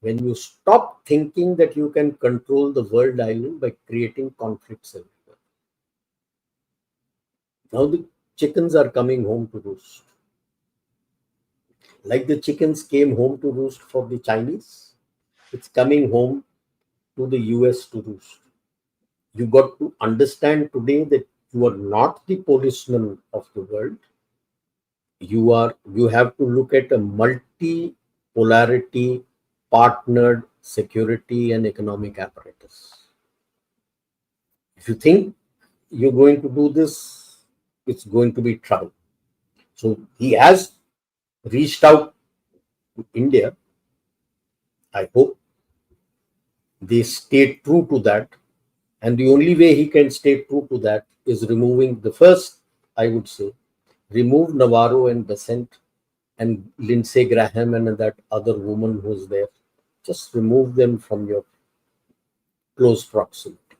when you stop thinking that you can control the world island by creating conflicts everywhere. Now the chickens are coming home to roost. Like the chickens came home to roost for the Chinese, it's coming home to the US to roost. You got to understand today that you are not the policeman of the world. You have to look at a multi-polarity, partnered security and economic apparatus. If you think you're going to do this, it's going to be trouble. So he has reached out to India. I hope they stay true to that. And the only way he can stay true to that is removing the first, I would say, remove Navarro and Besant and Lindsey Graham and that other woman who's there. Just remove them from your close proximity.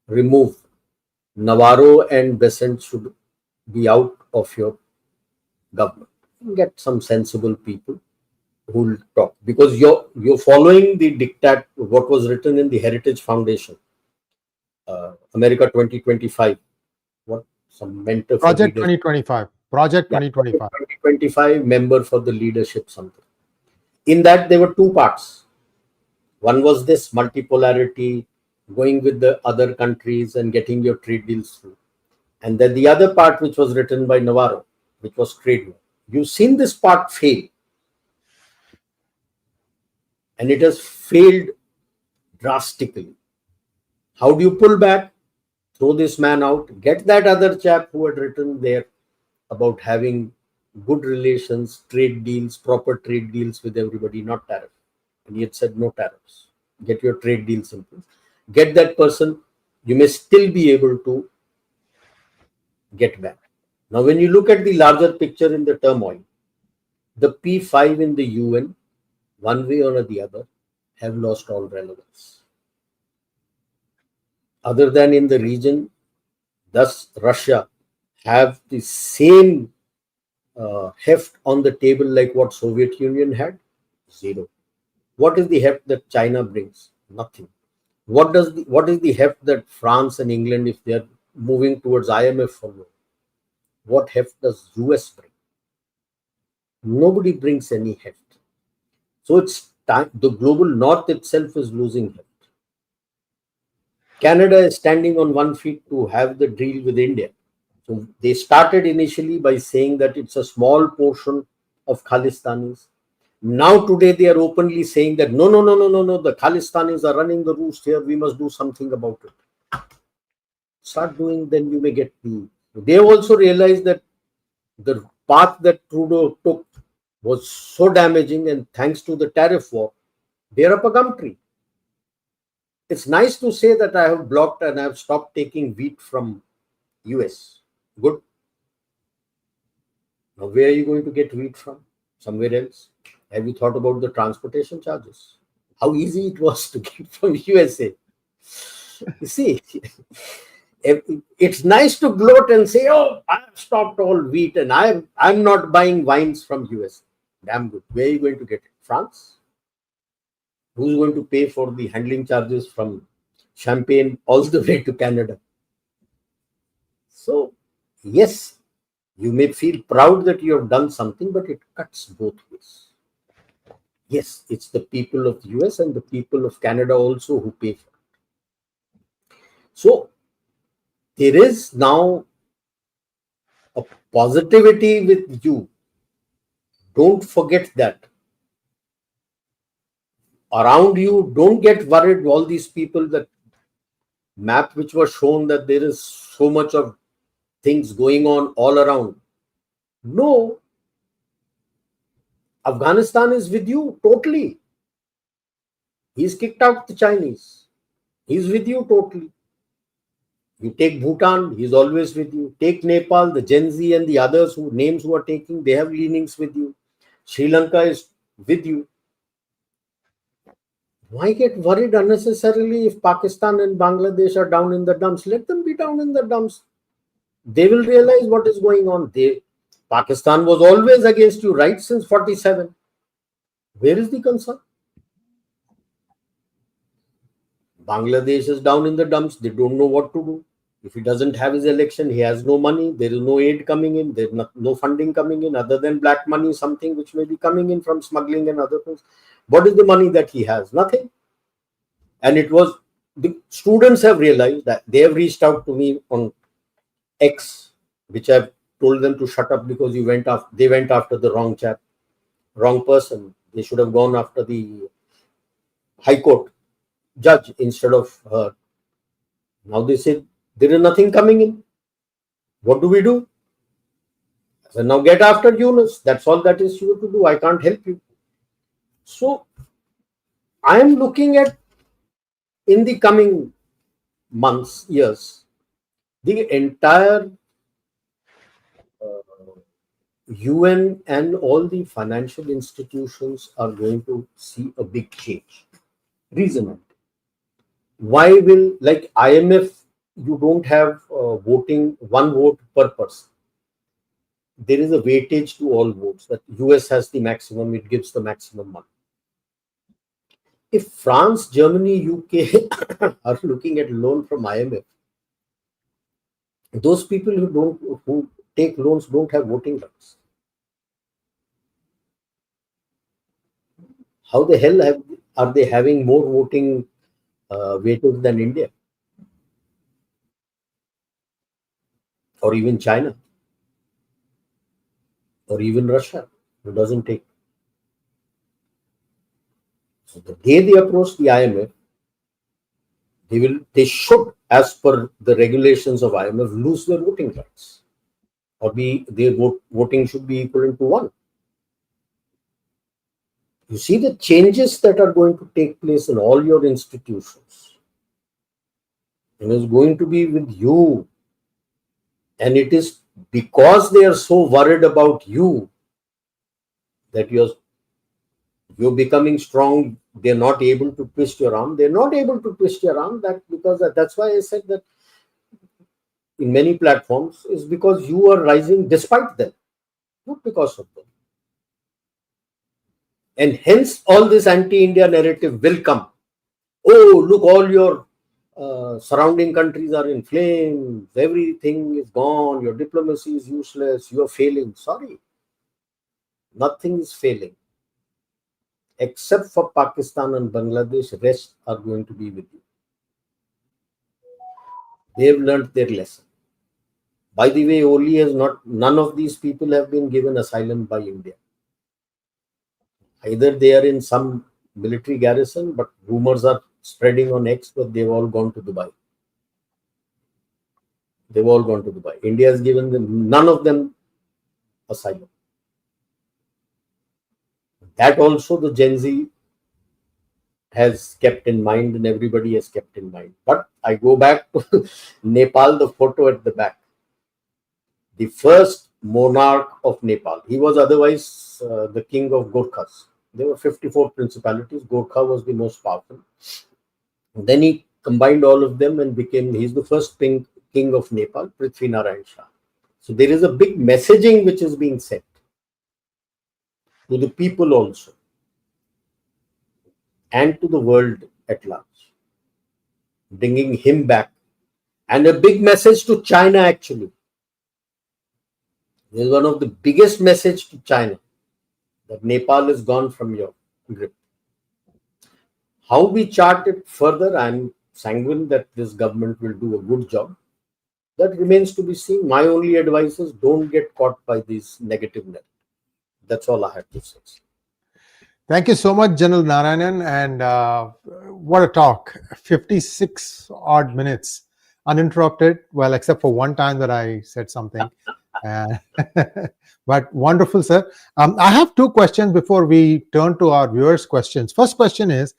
Remove. Navarro and Besant should be out of your government. Get some sensible people who will talk. Because you're following the diktat, what was written in the Heritage Foundation. America 2025. What? Some mentor for Project 2025. Project 2025. 2025 member for the leadership something. In that there were two parts. One was this multipolarity, going with the other countries and getting your trade deals through. And then the other part, which was written by Navarro, which was trade war. You've seen this part fail, and it has failed drastically. How do you pull back? Throw this man out, get that other chap who had written there about having good relations, trade deals, proper trade deals with everybody, not tariff. And he had said no tariffs. Get your trade deals in place. Get that person, you may still be able to get back. Now, when you look at the larger picture in the turmoil, the P5 in the UN, one way or the other, have lost all relevance. Other than in the region, thus Russia have the same heft on the table like what Soviet Union had? Zero. What is the heft that China brings? Nothing. What is the heft that France and England, if they are moving towards IMF for loan? What heft does US bring? Nobody brings any heft. So it's time. The global north itself is losing heft. Canada is standing on one feet to have the deal with India. So they started initially by saying that it's a small portion of Khalistanis. Now today they are openly saying that no, the Khalistanis are running the roost here. We must do something about it. Start doing, then you may get the. They also realized that the path that Trudeau took was so damaging, and thanks to the tariff war, they're up a gum tree. It's nice to say that I have blocked and I have stopped taking wheat from US. Good. Now, where are you going to get wheat from? Somewhere else? Have you thought about the transportation charges? How easy it was to get from USA. You see, it's nice to gloat and say, oh, I've stopped all wheat and I'm not buying wines from US. Damn good. Where are you going to get it? France? Who's going to pay for the handling charges from Champagne all the way to Canada? So, yes, you may feel proud that you have done something, but it cuts both ways. Yes, it's the people of the US and the people of Canada also who pay for it. So, there is now a positivity with you. Don't forget that. Around you, don't get worried. All these people, that map which was shown that there is so much of things going on all around. No, Afghanistan is with you totally. He's kicked out the Chinese. He's with you totally. You take Bhutan, he's always with you. Take Nepal, the Gen Z and the others who are taking, they have leanings with you. Sri Lanka is with you. Why get worried unnecessarily if Pakistan and Bangladesh are down in the dumps? Let them be down in the dumps. They will realize what is going on. Pakistan was always against you, right, since 47. Where is the concern? Bangladesh is down in the dumps. They don't know what to do. If he doesn't have his election, he has no money. There is no aid coming in. There's no funding coming in other than black money, something which may be coming in from smuggling and other things. What is the money that he has? Nothing. And it was, the students have realized that. They have reached out to me on X, which I've told them to shut up because they went after the wrong chap, wrong person. They should have gone after the High Court judge instead of her. Now they say there is nothing coming in. What do we do? So now get after Yunus. That's all that is you to do. I can't help you. So I am looking at, in the coming months, years, the entire UN and all the financial institutions are going to see a big change. Reason why will, like IMF, you don't have voting, one vote per person. There is a weightage to all votes, that US has the maximum, it gives the maximum money. If France, Germany, UK are looking at loan from IMF, those people who take loans don't have voting rights. How the hell Are they having more voting weightage than India or even China or even Russia, who doesn't take? So the day they approach the IMF, they should, as per the regulations of IMF, lose their voting rights, or their voting should be equivalent to 1. You see the changes that are going to take place in all your institutions. And it's going to be with you. And it is because they are so worried about you that you're becoming strong. They're not able to twist your arm. They're not able to twist your arm. That's why I said that in many platforms is because you are rising despite them, not because of them. And hence all this anti-India narrative will come. Oh, look, all your surrounding countries are in flames. Everything is gone. Your diplomacy is useless. You are failing. Sorry. Nothing is failing. Except for Pakistan and Bangladesh, rest are going to be with you. They have learnt their lesson. By the way, none of these people have been given asylum by India. Either they are in some military garrison, but rumors are spreading on X, but they've all gone to Dubai. India has given them, none of them, asylum. That also the Gen Z has kept in mind, and everybody has kept in mind. But I go back to Nepal, the photo at the back. The first monarch of Nepal. He was otherwise the king of Gorkhas. There were 54 principalities. Gorkha was the most powerful. And then he combined all of them and he's the first king of Nepal, Prithvi Narayan Shah. So there is a big messaging which is being sent to the people also and to the world at large, bringing him back. And a big message to China actually. This is one of the biggest message to China, that Nepal is gone from your grip. How we chart it further, I'm sanguine that this government will do a good job. That remains to be seen. My only advice is don't get caught by these negative narratives. That's all I have to say. Thank you so much, General Narayanan. And what a talk. 56 odd minutes uninterrupted. Well, except for one time that I said something. But wonderful, sir. I have two questions before we turn to our viewers' questions. First question is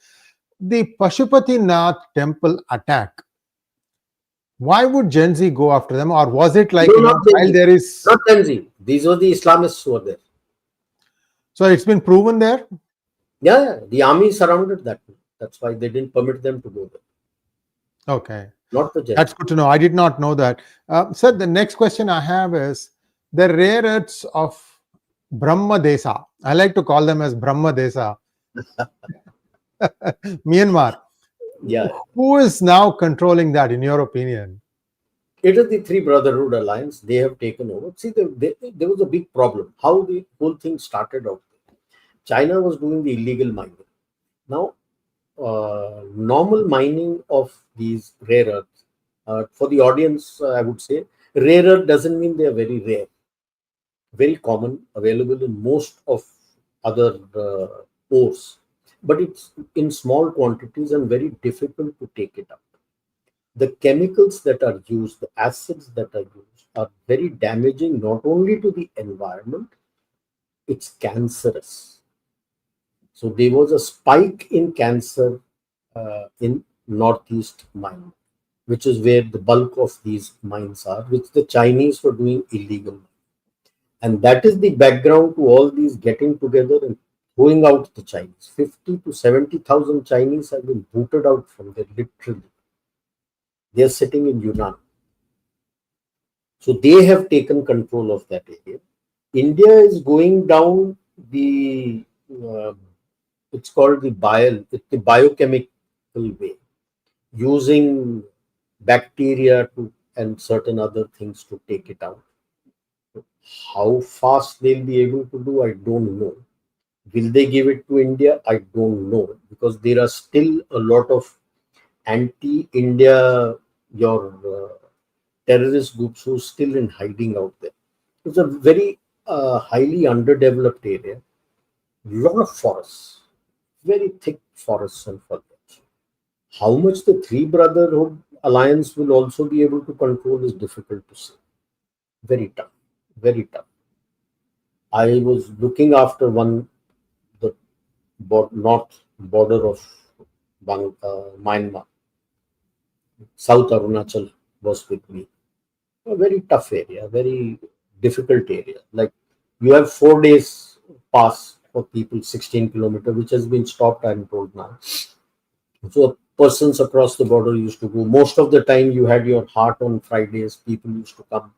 the Pashupati Nath temple attack. Why would Gen Z go after them? Or was it like, Not there is... Not Gen Z. These were the Islamists who were there. So it's been proven there? Yeah, the army surrounded that. That's why they didn't permit them to go there. Okay. Not the Gen Z. That's good to know. I did not know that. Sir, the next question I have is the rare earths of Brahma Desa. I like to call them as Brahma Desa. Myanmar. Yeah. Who is now controlling that, in your opinion? It is the Three Brotherhood Alliance. They have taken over. See, there was a big problem. How the whole thing started out. China was doing the illegal mining. Now, normal mining of these rare earths, for the audience, I would say, rare earth doesn't mean they are very rare. Very common, available in most of other ores. But it's in small quantities and very difficult to take it out. The chemicals that are used, the acids that are used, are very damaging not only to the environment, it's cancerous. So there was a spike in cancer in Northeast mine, which is where the bulk of these mines are, which the Chinese were doing illegal. And that is the background to all these getting together and throwing out the Chinese. 50 to 70,000 Chinese have been booted out from there, literally. They are sitting in Yunnan. So they have taken control of that area. India is going down the, it's called the biochemical way, using bacteria and certain other things to take it out. How fast they'll be able to do, I don't know. Will they give it to India? I don't know, because there are still a lot of anti-India, your terrorist groups who are still in hiding out there. It's a very highly underdeveloped area. Lot of forests, very thick forests and forests. How much the three brotherhood alliance will also be able to control is difficult to say. Very tough, very tough. I was looking after the north border of Myanmar. South Arunachal was with me. A very tough area, very difficult area. Like, you have 4 days pass for people, 16 kilometer, which has been stopped, I'm told now. So persons across the border used to go. Most of the time you had your heart on Fridays, people used to come.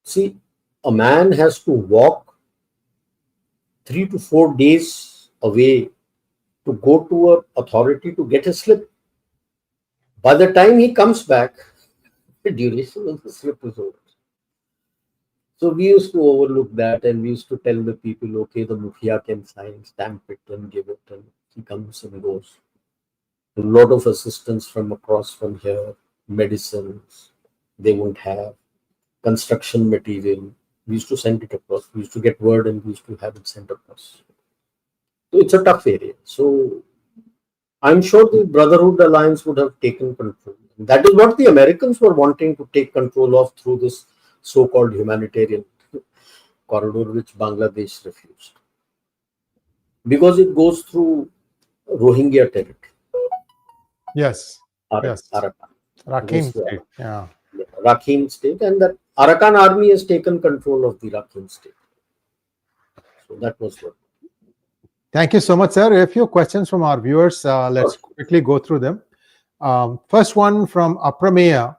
See, a man has to walk 3 to 4 days away to go to an authority to get a slip. By the time he comes back, the duration of the slip is over. So we used to overlook that, and we used to tell the people, okay, the Mukhiya can sign, stamp it and give it, and he comes and goes. A lot of assistance from across from here, medicines they won't have, construction material. We used to send it across. We used to get word and we used to have it sent across. So it's a tough area. So I'm sure the Brotherhood Alliance would have taken control. That is what the Americans were wanting to take control of through this so-called humanitarian corridor, which Bangladesh refused. Because it goes through Rohingya territory. Yes. Yes. Arakan. Rakhine state. Yeah. Rakhine state, and that Arakan army has taken control of the Rakhine state. So that was what. Thank you so much, sir. A few questions from our viewers. Let's quickly go through them. First one from Aprameya.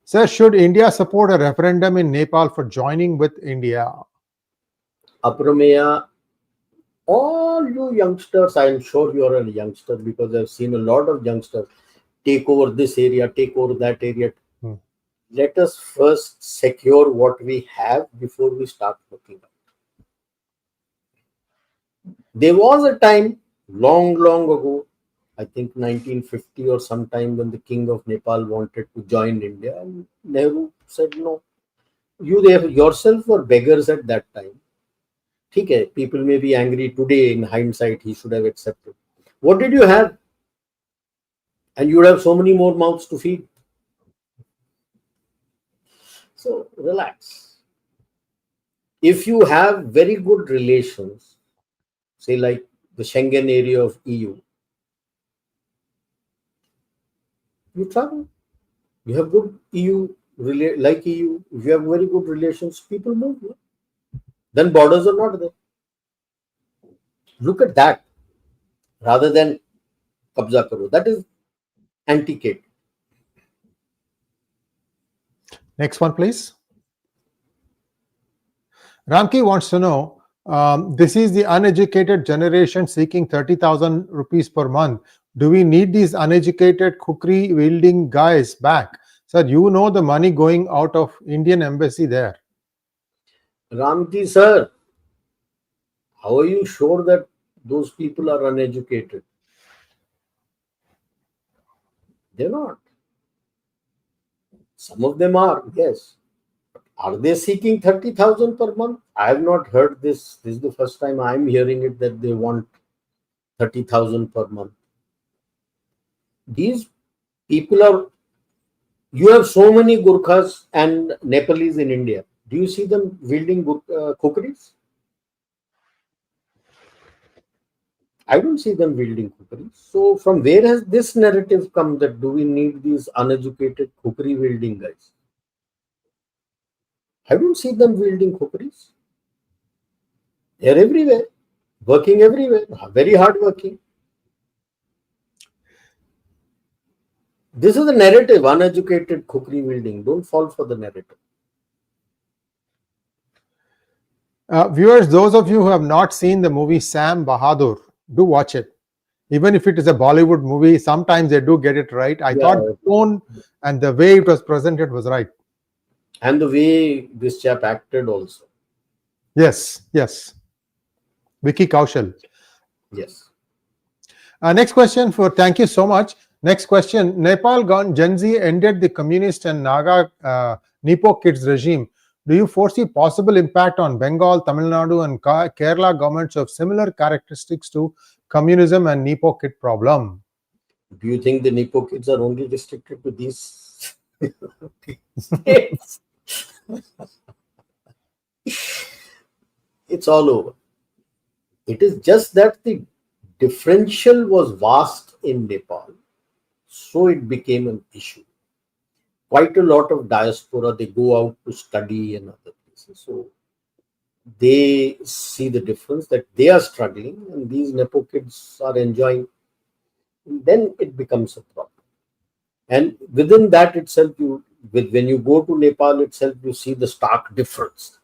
Sir, should India support a referendum in Nepal for joining with India? Aprameya, all you youngsters, I am sure you are a youngster, because I've seen a lot of youngsters take over this area, take over that area. Let us first secure what we have before we start looking at. There was a time long ago, I think 1950 or sometime, when the king of Nepal wanted to join India, and Nehru said no. You yourself were beggars at that time. Okay, people may be angry today. In hindsight, he should have accepted. What did you have? And you would have so many more mouths to feed. So relax. If you have very good relations, say like the Schengen area of EU, you travel. You have good EU, like EU. If you have very good relations, people move. No? Then borders are not there. Look at that, rather than kabza karo. That is antiquated. Next one, please. Ramki wants to know, this is the uneducated generation seeking 30,000 rupees per month. Do we need these uneducated kukri wielding guys back? Sir, you know the money going out of Indian embassy there. Ramji sir, how are you sure that those people are uneducated? They're not. Some of them are, yes. Are they seeking 30,000 per month? I have not heard this. This is the first time I'm hearing it, that they want 30,000 per month. These people are, you have so many Gurkhas and Nepalese in India. Do you see them wielding kukris? I don't see them wielding kukris. So from where has this narrative come, that do we need these uneducated kukri wielding guys? I don't see them wielding kukris. They're everywhere, working everywhere, very hard working. This is the narrative, uneducated kukri wielding. Don't fall for the narrative. Viewers, those of you who have not seen the movie Sam Bahadur, do watch it. Even if it is a Bollywood movie, sometimes they do get it right. I thought the tone and the way it was presented was right. And the way this chap acted also. Yes, yes. Vicky Kaushal. Yes. Next question thank you so much. Next question. Nepal Gen Z ended the communist and Naga Nipo kids regime. Do you foresee possible impact on Bengal, Tamil Nadu and Kerala governments of similar characteristics to communism and Nipo kid problem? Do you think the Nipo kids are only restricted to these states? It's all over. It is just that the differential was vast in Nepal, so it became an issue. Quite a lot of diaspora, they go out to study in other places, so they see the difference that they are struggling and these Nepo kids are enjoying. Then it becomes a problem. And within that itself, when you go to Nepal itself, you see the stark difference.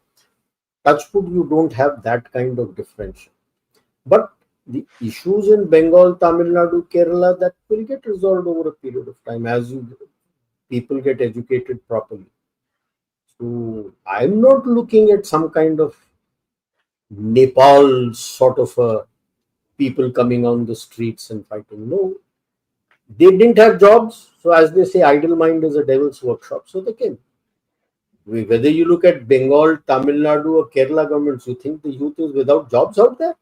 Touchwood, you don't have that kind of differential. But the issues in Bengal, Tamil Nadu, Kerala, that will get resolved over a period of time as people get educated properly. So I'm not looking at some kind of Nepal sort of people coming on the streets and fighting. No, they didn't have jobs. So as they say, idle mind is a devil's workshop. So they came. Whether you look at Bengal, Tamil Nadu or Kerala governments, you think the youth is without jobs out there?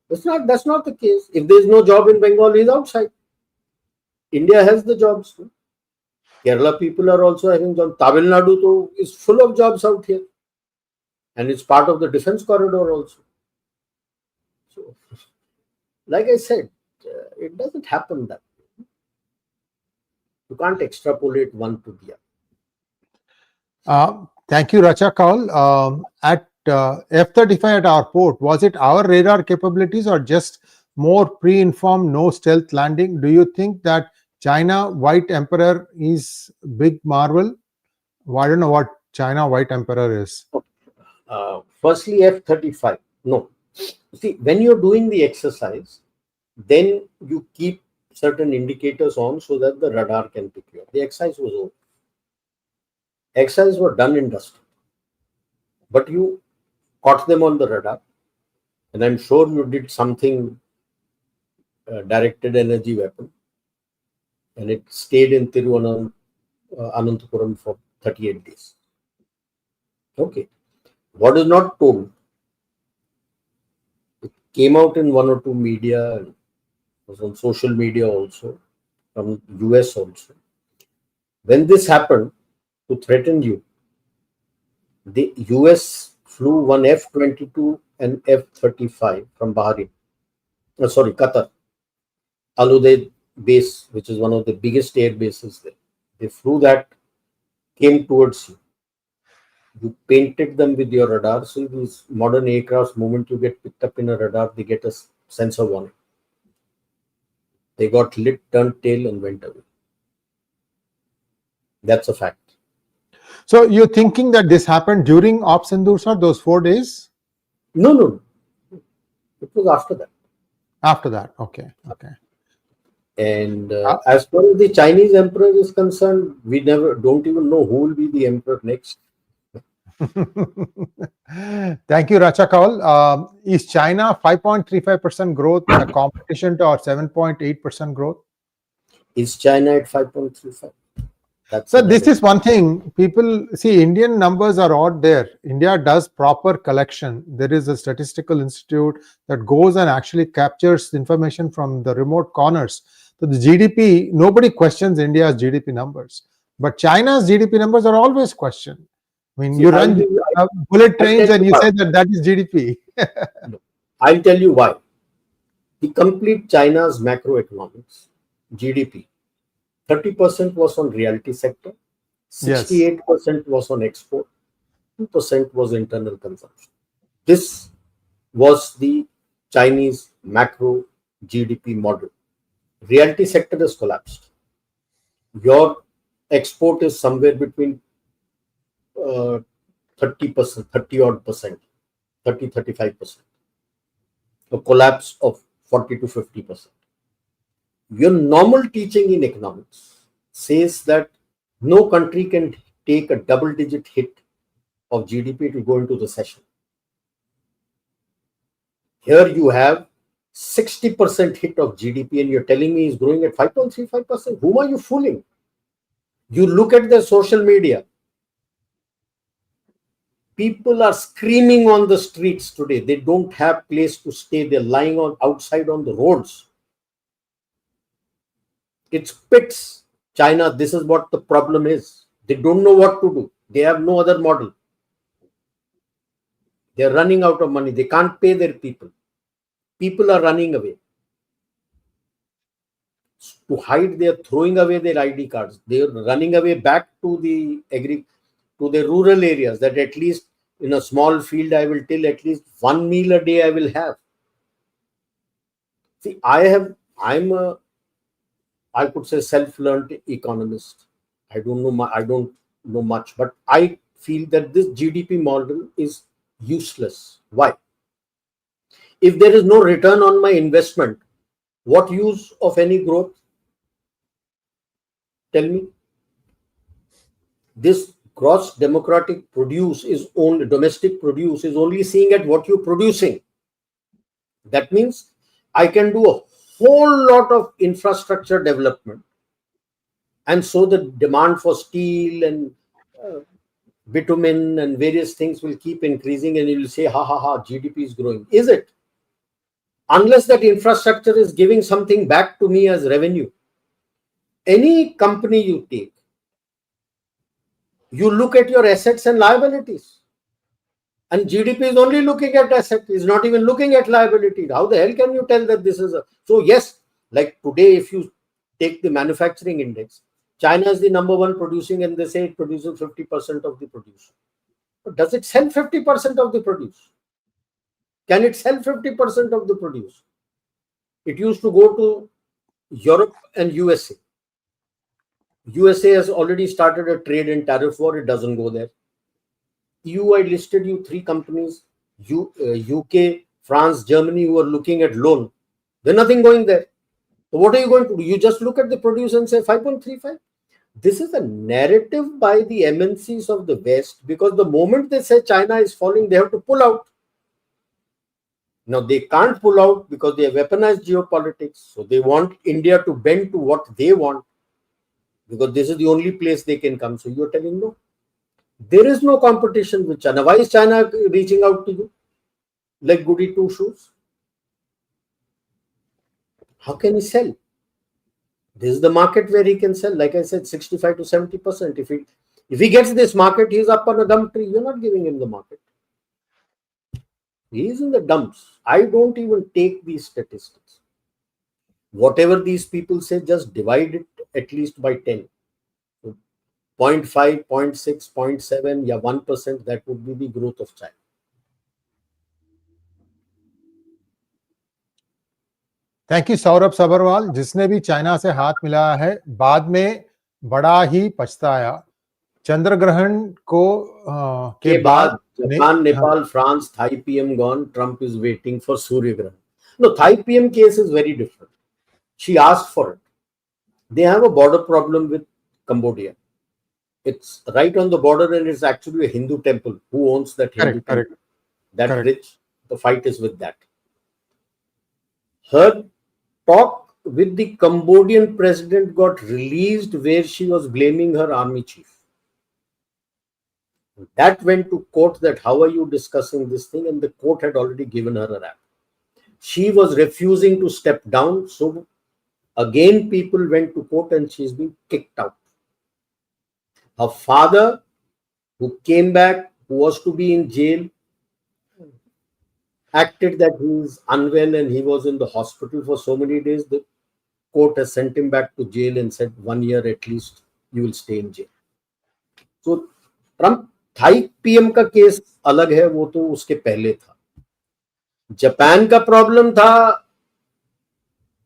That's not the case. If there's no job in Bengal, he's outside. India has the jobs. Kerala people are also having jobs. Tamil Nadu is full of jobs out here. And it's part of the defense corridor also. So, like I said, it doesn't happen that way. You can't extrapolate one to the other. Thank you, Racha Kaul. At F-35 at our port, was it our radar capabilities or just more pre-informed, no stealth landing? Do you think that China White Emperor is big marvel? Well, I don't know what China White Emperor is. Firstly, F-35. No. See, when you're doing the exercise, then you keep certain indicators on so that the radar can pick you up. The exercise was over. Exercises were done in dust. But you caught them on the radar. And I'm sure you did something, directed energy weapon. And it stayed in Anantapuram for 38 days. Okay. What is not told, it came out in one or two media, and was on social media also, from US also. When this happened, to threaten you, the US flew one F-22 and F-35 from Bahrain. Qatar. Al-Udeid base, which is one of the biggest air bases there. They flew that, came towards you. You painted them with your radar. So these modern aircrafts, moment you get picked up in a radar, they get a sensor warning. They got lit, turned tail and went away. That's a fact. So you're thinking that this happened during Op Sindoor, sir, those 4 days? No. It was after that. After that, okay. And as far as the Chinese emperor is concerned, we don't even know who will be the emperor next. Thank you, Racha Kaul. Is China 5.35% growth a competition to our 7.8% growth? Is China at 5.35? So this is one thing. People see, Indian numbers are odd there. India does proper collection. There is a statistical institute that goes and actually captures information from the remote corners. So the GDP, nobody questions India's GDP numbers. But China's GDP numbers are always questioned. I mean, you run bullet trains and you say that is GDP. I'll tell you why. The complete China's macroeconomics, GDP, 30% was on realty sector, 68% was on export, 2% was internal consumption. This was the Chinese macro GDP model. Realty sector has collapsed. Your export is somewhere between 30%, 35%. A collapse of 40 to 50%. Your normal teaching in economics says that no country can take a double-digit hit of GDP to go into recession. Here you have 60% hit of GDP and you're telling me is growing at 5.35%. Whom are you fooling? You look at their social media. People are screaming on the streets today. They don't have place to stay. They're lying on outside on the roads. It's pits. China, this is what the problem is. They don't know what to do. They have no other model. They're running out of money. They can't pay their people. People are running away. To hide, they are throwing away their ID cards. They are running away back to the rural areas, that at least in a small field I will till at least one meal a day I will have. See, I could say self-learned economist. I don't know much, but I feel that this GDP model is useless. Why? If there is no return on my investment, what use of any growth? Tell me. This gross domestic produce is only seeing at what you're producing. That means I can do a whole lot of infrastructure development, and so the demand for steel and bitumen and various things will keep increasing, and you will say, GDP is growing. Is it? Unless that infrastructure is giving something back to me as revenue. Any company you take, you look at your assets and liabilities. And GDP is only looking at assets, is not even looking at liability. How the hell can you tell that this is a... So yes, like today, if you take the manufacturing index, China is the number one producing, and they say it produces 50% of the produce. But does it sell 50% of the produce? Can it sell 50% of the produce? It used to go to Europe and USA. USA has already started a trade and tariff war. It doesn't go there. EU, I listed you 3 companies, UK, France, Germany, who are looking at loan. There's nothing going there. So what are you going to do? You just look at the produce and say 5.35. This is a narrative by the MNCs of the West, because the moment they say China is falling, they have to pull out. Now they can't pull out because they have weaponized geopolitics. So they want India to bend to what they want, because this is the only place they can come. So you're telling no. There is no competition with China. Why is China reaching out to you like goody two shoes? How can he sell? This is the market where he can sell. Like I said, 65 to 70%. If he gets this market, he's up on a gum tree. You're not giving him the market. He is in the dumps. I don't even take these statistics. Whatever these people say, just divide it at least by 10. 0.5, 0.6, 0.7, yeah, 1%, that would be the growth of China. Thank you Saurabh Sabharwal, जिसने भी China से हाथ मिलाया है बाद में बड़ा ही पछताया। चंद्र ग्रहण को के बाद Japan, Nepal, France, Thai PM gone. Trump is waiting for Surya Grahan. No, Thai PM case is very different. She asked for it. They have a border problem with Cambodia. It's right on the border, and it's actually a Hindu temple. Who owns that Hindu temple? That rich. The fight is with that. Her talk with the Cambodian president got released, where she was blaming her army chief. That went to court, that how are you discussing this thing? And the court had already given her a rap. She was refusing to step down. So again, people went to court and she's been kicked out. Her father, who came back, who was to be in jail, acted that he is unwell and he was in the hospital for so many days. The court has sent him back to jail and said 1 year at least you will stay in jail. So Trump Thai PM का case अलग है, वो तो उसके पहले था। Japan का problem था,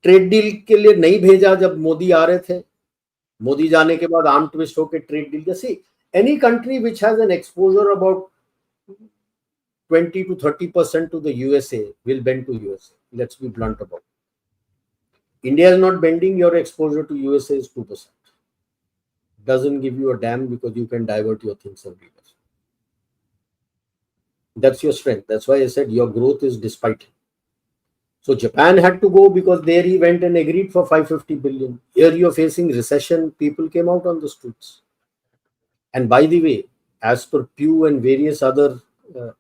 ट्रेड डील के लिए नहीं भेजा जब मोदी आ रहे थे। मोदी जाने के बाद आर्म ट्विस्ट होकर ट्रेड डील। जैसे any country which has an exposure about 20 to 30% to the USA will bend to USA. Let's be blunt about it. India is not bending. Your exposure to USA is 2%. Doesn't give you a damn, because you can divert your things everywhere. That's your strength. That's why I said your growth is despite him. So Japan had to go because there he went and agreed for 550 billion. Here you're facing recession, people came out on the streets. And by the way, as per Pew and various other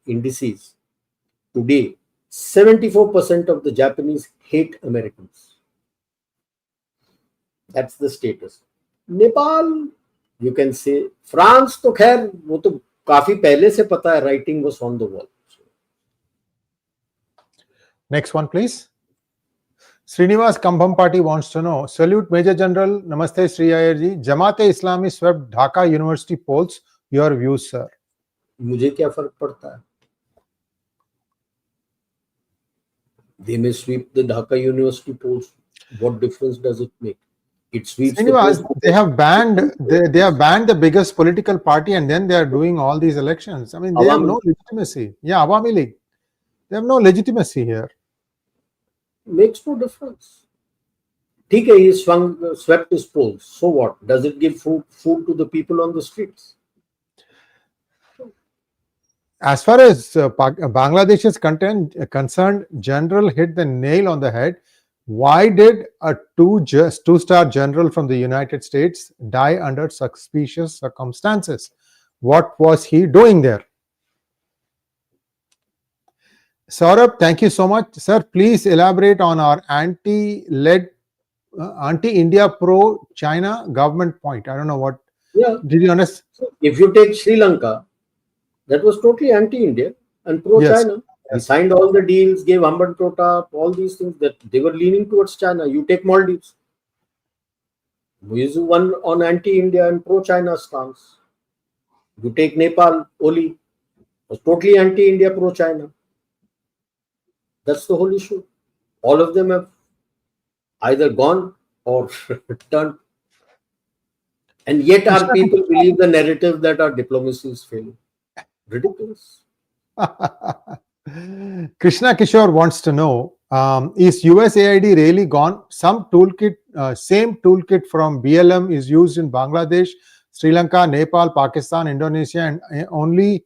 indices, today 74% of the Japanese hate Americans. That's the status. Nepal, you can say. France तो खैर वो तो काफी पहले से पता है, writing was on the wall. Next one, please. Srinivas Kambhampati wants to know, salute Major General, Namaste Sri Ayerji. Jamaat-e-Islami swept Dhaka University polls. Your views, sir. मुझे क्या फर्क पड़ता है? They may sweep the Dhaka University polls. What difference does it make? It sweeps Srinivas, the polls. they have banned the biggest political party, and then they are doing all these elections. I mean, they have no legitimacy. Yeah, Awami League. They have no legitimacy here. Makes no difference. ठीक है, he swept his polls. So what? Does it give food to the people on the streets? As far as Bangladesh is concerned, General hit the nail on the head. Why did a two-star general from the United States die under suspicious circumstances? What was he doing there? Saurabh, thank you so much. Sir, please elaborate on our anti-India pro-China government point. I don't know what. Yeah. Did you understand? If you take Sri Lanka, that was totally anti-India and pro-China. Yes. Signed all the deals, gave Amban Protap, all these things that they were leaning towards China. You take Maldives. Muizu won on anti-India and pro-China stance. You take Nepal, Oli was totally anti-India, pro-China. That's the whole issue. All of them have either gone or turned. And yet our people believe the narrative that our diplomacy is failing. Ridiculous. Krishna Kishore wants to know, is USAID really gone? Some toolkit, same toolkit from BLM is used in Bangladesh, Sri Lanka, Nepal, Pakistan, Indonesia, and only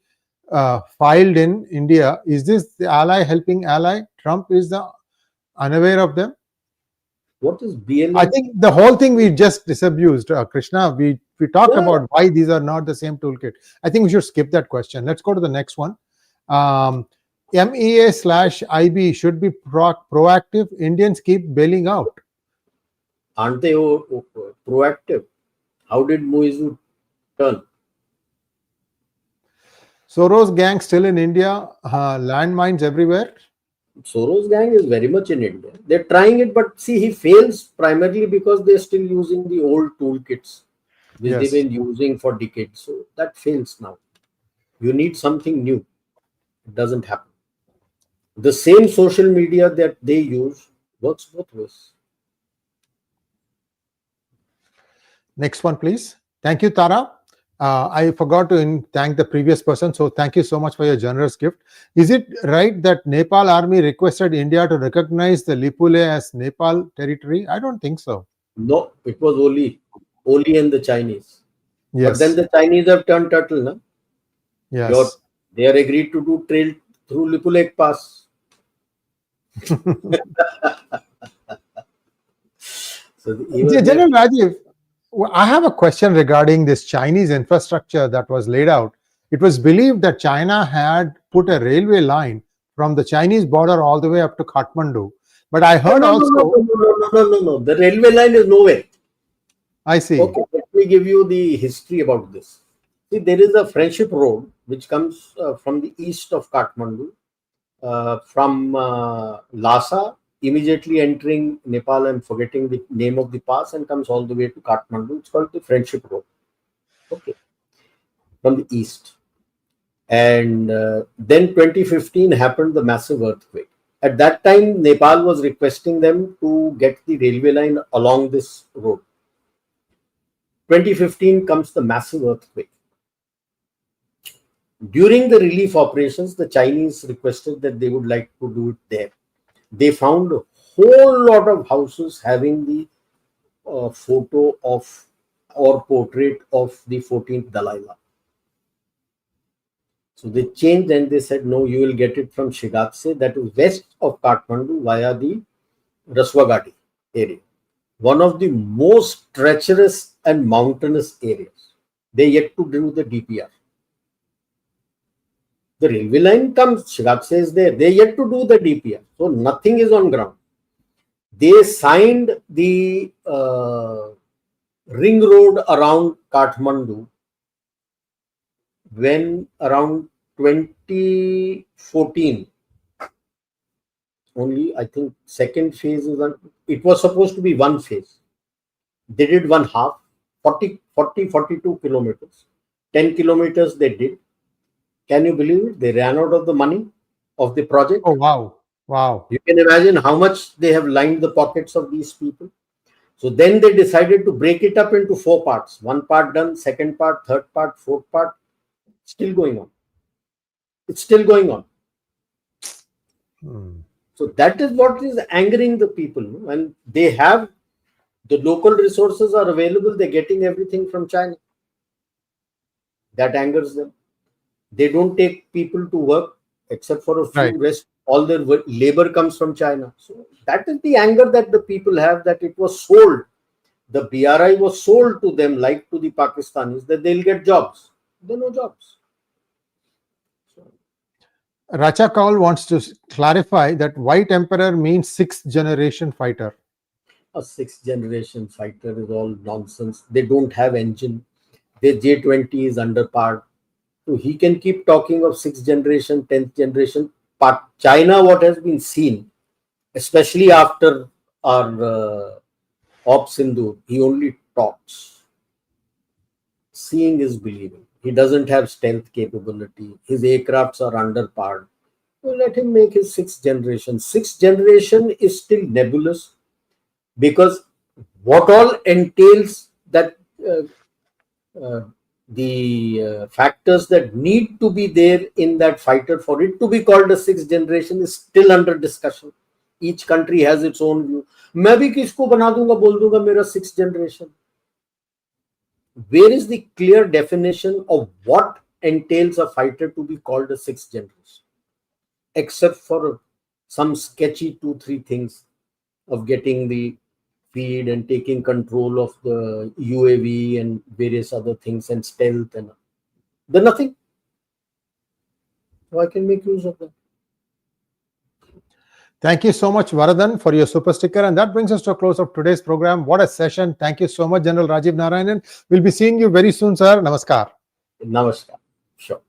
filed in India. Is this the ally helping ally? Trump is the unaware of them? What is BLM? I think the whole thing we just disabused, Krishna. We talked about why these are not the same toolkit. I think we should skip that question. Let's go to the next one. MEA/IB should be proactive. Indians keep bailing out. Aren't they proactive? How did Muizu turn? Soros gang still in India, landmines everywhere. Soros gang is very much in India. They're trying it, but see, he fails primarily because they're still using the old toolkits, which they've been using for decades. So that fails now. You need something new. It doesn't happen. The same social media that they use works both ways. Next one, please. Thank you, Tara. I forgot to thank the previous person, so thank you so much for your generous gift. Is it right that Nepal army requested India to recognize the Lipule as Nepal territory? I don't think so. No, it was only and the Chinese. Yes. But then the Chinese have turned turtle, no? Yes. They are agreed to do trail through Lipulek Pass. General Rajiv, I have a question regarding this Chinese infrastructure that was laid out. It was believed that China had put a railway line from the Chinese border all the way up to Kathmandu. But I heard No. The railway line is nowhere. I see. Okay, let me give you the history about this. See, there is a friendship road which comes from the east of Kathmandu, from Lhasa, immediately entering Nepal. I'm forgetting the name of the pass, and comes all the way to Kathmandu. It's called the Friendship Road. Okay, from the east. And then 2015 happened the massive earthquake. At that time, Nepal was requesting them to get the railway line along this road. 2015 comes the massive earthquake. During the relief operations, the Chinese requested that they would like to do it there. They found a whole lot of houses having the photo of or portrait of the 14th Dalai Lama. So they changed and they said, no, you will get it from 𝗥𝗘𝗙𝗧, that is west of Kathmandu via the Raswagadi area. One of the most treacherous and mountainous areas. They yet to do the DPR. The railway line comes, 𝗥𝗘𝗙𝗧 is there. They yet to do the DPR. So nothing is on ground. They signed the ring road around Kathmandu when around 2014. Only, I think, second phase is on. It was supposed to be one phase. They did one half, 42 kilometers. 10 kilometers they did. Can you believe it? They ran out of the money of the project. Oh, wow. Wow. You can imagine how much they have lined the pockets of these people. So then they decided to break it up into 4 parts. One part done, second part, third part, fourth part. Still going on. It's still going on. So that is what is angering the people. When they have the local resources are available, they're getting everything from China. That angers them. They don't take people to work except for a few rest. All their labor comes from China. So that is the anger that the people have, that it was sold. The BRI was sold to them, like to the Pakistanis, that they'll get jobs. There are no jobs. Racha Kaul wants to clarify that White Emperor means 6th generation fighter. A 6th generation fighter is all nonsense. They don't have engine. Their J20 is underpowered. So he can keep talking of 6th generation, 10th generation. But China, what has been seen, especially after our Op Sindhu, he only talks. Seeing is believing. He doesn't have stealth capability. His aircrafts are underpowered. So let him make his 6th generation. 6th generation is still nebulous, because what all entails that the factors that need to be there in that fighter for it to be called a 6th generation is still under discussion. Each country has its own view. मैं भी किसको बना दूंगा, बोल दूंगा मेरा 6th generation. Where is the clear definition of what entails a fighter to be called a 6th generation? Except for some sketchy 2-3 things of getting the feed and taking control of the UAV and various other things and stealth, and then nothing. So I can make use of that. Thank you so much, Varadan, for your super sticker. And that brings us to a close of today's program. What a session. Thank you so much, General Rajiv Narayanan. We'll be seeing you very soon, sir. Namaskar. Namaskar. Sure.